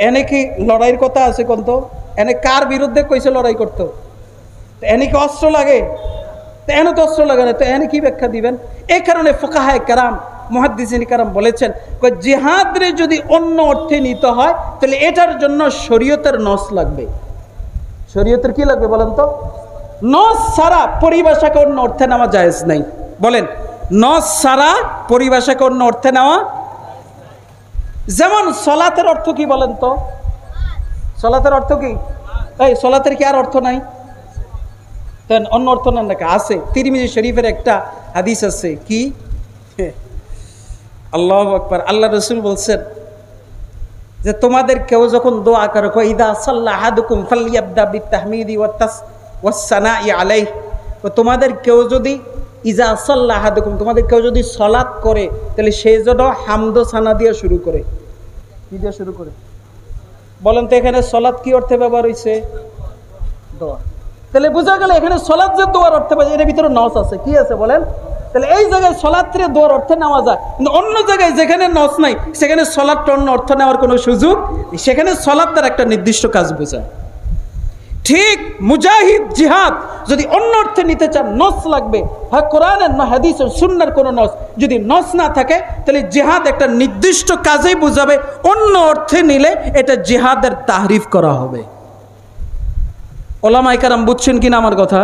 এনে কি লড়াইয়ের কথা আছে কোন? তো এনে কার বিরুদ্ধে কইছে লড়াই করতে? এনে কি অস্ত্র লাগে? তো এনে তো অস্ত্র লাগে না, তো এনে কি ব্যাখ্যা দিবেন? এই কারণে ফুকাহায়ে কেরাম মুহাদ্দিসিন কেরাম বলেছেন জিহাদরে যদি অন্য অর্থে নিতে হয় তাহলে এটার জন্য শরীয়তের নস লাগবে। শরীয়তের কি লাগবে বলেন তো? নস ছাড়া পরিভাষাকে অন্য অর্থে নেওয়া জায়েজ নাই। বলেন নস ছাড়া পরিভাষাকে অন্য অর্থে নেওয়া। যেমন সলাতের অর্থ কি বলেন তো? সলাতের অর্থ কি? এই সলাতের কি আর অর্থ নাই? অন্য অর্থ না নাকি? আছে। তিরমিজি শরীফের একটা হাদিস আছে, কি আল্লাহু আকবার, আল্লাহ রাসূল বলছেন যে তোমাদের কেউ যখন দোয়া করে ইদা সাল্লা আহাদুকুম ফালইয়াবদা বিতাহমিদি ওয়াস সানাই আলাইহি, তোমাদের কেউ যদি ইজা সাল্লা আহাদুকুম, তোমাদের কেউ যদি সালাত করে তাহলে সে যেন হামদ সানা দিয়ে শুরু করে। কি দিয়ে শুরু করে বলেন তো? এখানে সালাত কি অর্থে ব্যবহার হইছে? দোয়া। তাহলে বোঝা গেল এখানে সালাত যে দোয়ার অর্থে পাওয়া যায় এর ভিতরে নস আছে। কি আছে বলেন? তাহলে এই জায়গায় সালাতরে দোয়ার অর্থে নেওয়া যায়, কিন্তু অন্য জায়গায় যেখানে নস নাই সেখানে সালাত অন্য অর্থ নেওয়ার কোনো সুযোগ, সেখানে সালাত তার একটা নির্দিষ্ট কাজ বোঝায়। ঠিক মুজাহিদ জিহাদ যদি অন্য অর্থে নিতে চান নস লাগবে, হয় কোরআনের না হাদিসের সুন্নাহর কোনো নস। যদি নস না থাকে তাহলে জিহাদ একটা নির্দিষ্ট কাজেই বোঝাবে, অন্য অর্থে নিলে এটা জিহাদের তাহরিফ করা হবে। ওলামায়ে কেরাম বুঝছেন কিনা আমার কথা?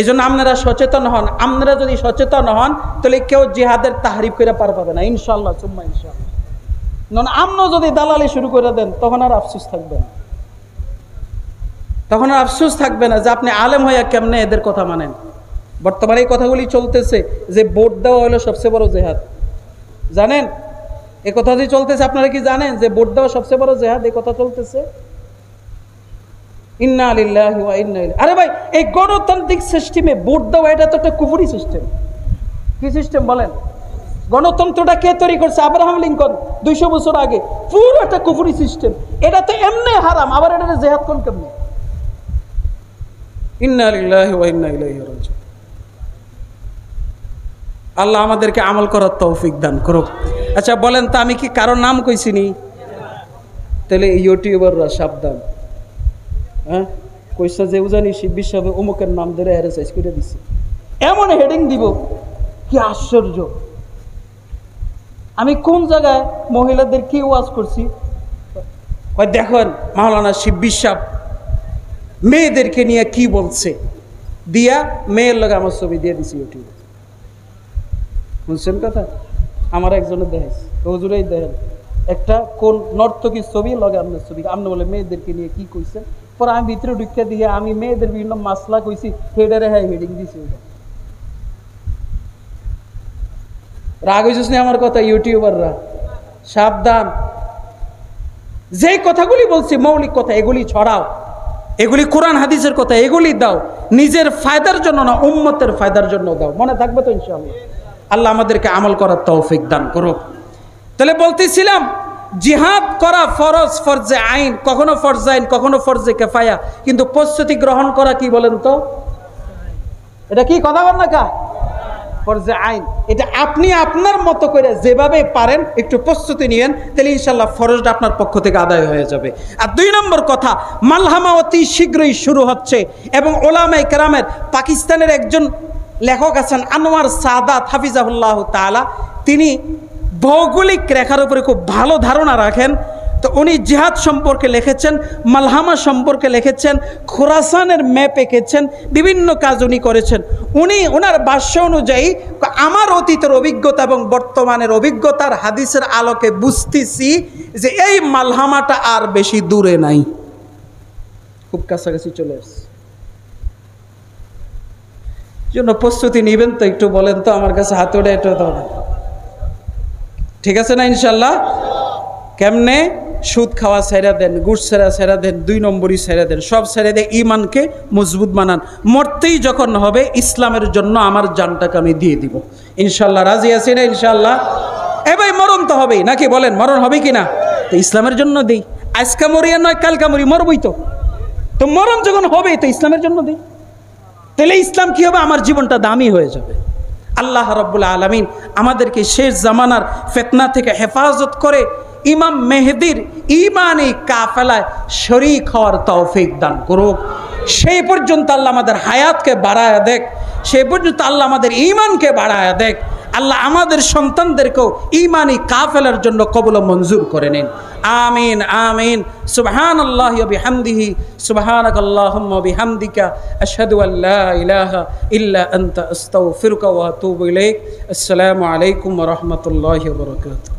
এই জন্য আপনারা সচেতন হন। আপনারা যদি সচেতন হন তাহলে কেউ জিহাদের তাহরিফ করে পার পাবে না ইনশাআল্লাহ সুম্মা ইনশাআল্লাহ। নন আপনিও যদি দালালি শুরু করে দেন তখন আর আফসোস থাকবে না, তখন আর আফসোস থাকবে না যে আপনি আলেম হইয়া কেমনে এদের কথা মানেন। বর্তমানে এই কথাগুলি চলতেছে যে ভোট দেওয়া হলো সবচেয়ে বড় জেহাদ, জানেন? এ কথা যে চলতেছে আপনারা কি জানেন যে ভোট দেওয়া সবচেয়ে বড় জেহাদ? এই কথা চলতেছে। ইন্না লিল্লাহি ওয়া ইন্না ইলাইহি। আরে ভাই, এই গণতান্ত্রিক সিস্টেমে ভোট দেওয়া এটা তো একটা কুফরি সিস্টেম। কি সিস্টেম বলেন? গণতন্ত্রটা কে তৈরি করছে? আব্রাহাম লিঙ্কন 200 বছর আগে। পুরো একটা কুফরি সিস্টেম। এটা তো এমনি হারাম, আবার এটা জেহাদ কোন কেমনে? ইন্না লিল্লাহি ওয়া ইন্না ইলাইহি রাজিউন। আল্লাহ আমাদেরকে আমল করার তৌফিক দান করুক। আচ্ছা বলেন তো, আমি কি কারোর নাম কইছিনি? তাহলে ইউটিউবাররা সাবধান। হ্যাঁ, কইসা যে উজানি শিবির সাহেব অমুকের নাম ধরে হ্যারাসাইজ করে দিচ্ছে, এমন হেডিং দিব, কি আশ্চর্য! আমি কোন জায়গায় মহিলাদের কি ওয়াজ করছি? দেখেন মাওলানা শিবির সাহেব মেয়েদেরকে নিয়ে কি বলছে, দিয়া মেয়ের লগে আমার ছবি দিয়ে দিছি ইউটিউবে। বুঝছেন কথা? আমার একজনে দেখাইছে, হুজুরেই দেখেন একটা কোন নর্তকীর ছবি লগে আপনার ছবি, আপনি বলে মেয়েদেরকে নিয়ে কি কইছেন। পরে আমি ভিতরে ঢুকে দিয়ে আমি মেয়েদের বিভিন্ন মাসলা কইছি, হেডারে হ্যাঁ হেডিং দিছি। রাগ হইছিস না আমার কথা? ইউটিউবাররা সাবধান। যে কথাগুলি বলছি মৌলিক কথা, এগুলি ছড়াও, এগুলি কোরআন হাদিসের কথা, এগুলি দাও। নিজের ফায়দার জন্য না, উম্মতের ফায়দার জন্য দাও। মনে থাকবে তো ইনশাআল্লাহ? আল্লাহ আমাদেরকে আমল করার তৌফিক দান করুক। তাহলে বলতেছিলাম, জিহাদ করা ফরজ, ফরজে আইন, কখনো ফরজে আইন, কখনো ফরজে কিফায়া। কিন্তু প্রস্তুতি গ্রহণ করা কি বলেন তো? এটা কি কথা বল না কা? ফরজে আইন। এটা আপনি আপনার মতো করে যেভাবে পারেন একটু প্রস্তুতি নিয়েন, তাহলে ইনশাল্লাহ ফরজটা আপনার পক্ষ থেকে আদায় হয়ে যাবে। আর 2 নম্বর কথা, মালহামা অতি শীঘ্রই শুরু হচ্ছে। এবং ওলামায়ে কেরামের, পাকিস্তানের একজন লেখক আছেন আনোয়ার সাদাত হাফিজাহুল্লাহ তাআলা, তিনি ভৌগোলিক রেখার উপরে খুব ভালো ধারণা রাখেন। তো উনি জিহাদ সম্পর্কে লিখেছেন, মালহামা সম্পর্কে লিখেছেন, খোরাসানের ম্যাপ এঁকেছেন, বিভিন্ন কাজ উনি করেছেন। উনি ওনার ভাষ্য অনুযায়ী, আমার অতীতের অভিজ্ঞতা এবং বর্তমানের অভিজ্ঞতার হাদিসের আলোকে বুঝতেছি যে এই মালহামাটা আর বেশি দূরে নাই, খুব কাছাকাছি চলে আসছে। জন্য প্রস্তুতি নেবেন তো, একটু বলেন তো আমার কাছে হাত ওঠে এটা তো, ঠিক আছে না ইনশাল্লাহ? কেমনে? সুদ খাওয়া ছেড়ে দেন, ঘুষ ছেড়া দেন, 2 নম্বরই ছেড়ে দেন, সব ছেড়ে দিয়ে ইমানকে মজবুত বানান। মরতেই যখন হবে ইসলামের জন্য আমার জানটাকে আমি দিয়ে দিব ইনশাল্লাহ। রাজি আছি না ইনশাল্লাহ? এ ভাই, মরণ তো হবেই নাকি বলেন? মরণ হবে কি না? তো ইসলামের জন্য দিই। আজকা মরি আর নয় কালকা মরি, মরবই তো। তো মরণ যখন হবে তো ইসলামের জন্য দিই। তাহলে ইসলাম কি হবে? আমার জীবনটা দামি হয়ে যাবে। আল্লাহ রাব্বুল আলামিন আমাদেরকে শেষ জামানার ফিতনা থেকে হেফাজত করে ইমাম মেহেদির ঈমানি কাফেলায় শরীক হওয়ার তৌফিক দান করুক। সেই পর্যন্ত আল্লাহ আমাদের হায়াতকে বাড়ায়া দেখ, সেই পর্যন্ত আল্লাহ আমাদের ঈমানকে বাড়ায়া দেখ। আল্লাহ আমাদের সন্তানদেরকেও ঈমানি কাফেলার জন্য কবুল মঞ্জুর করে নিন। আমিন আমিন। সুবহানাল্লাহি ওয়া বিহামদিহি, সুবহানাকাল্লাহুম্মা ওয়া বিহামদিকা, আশহাদু আল্লা ইলাহা ইল্লা আনতা আস্তাগফিরুকা ওয়া আতুবু ইলাইক। আসসালামু আলাইকুম ওয়া রাহমাতুল্লাহি ওয়া বারাকাতুহু।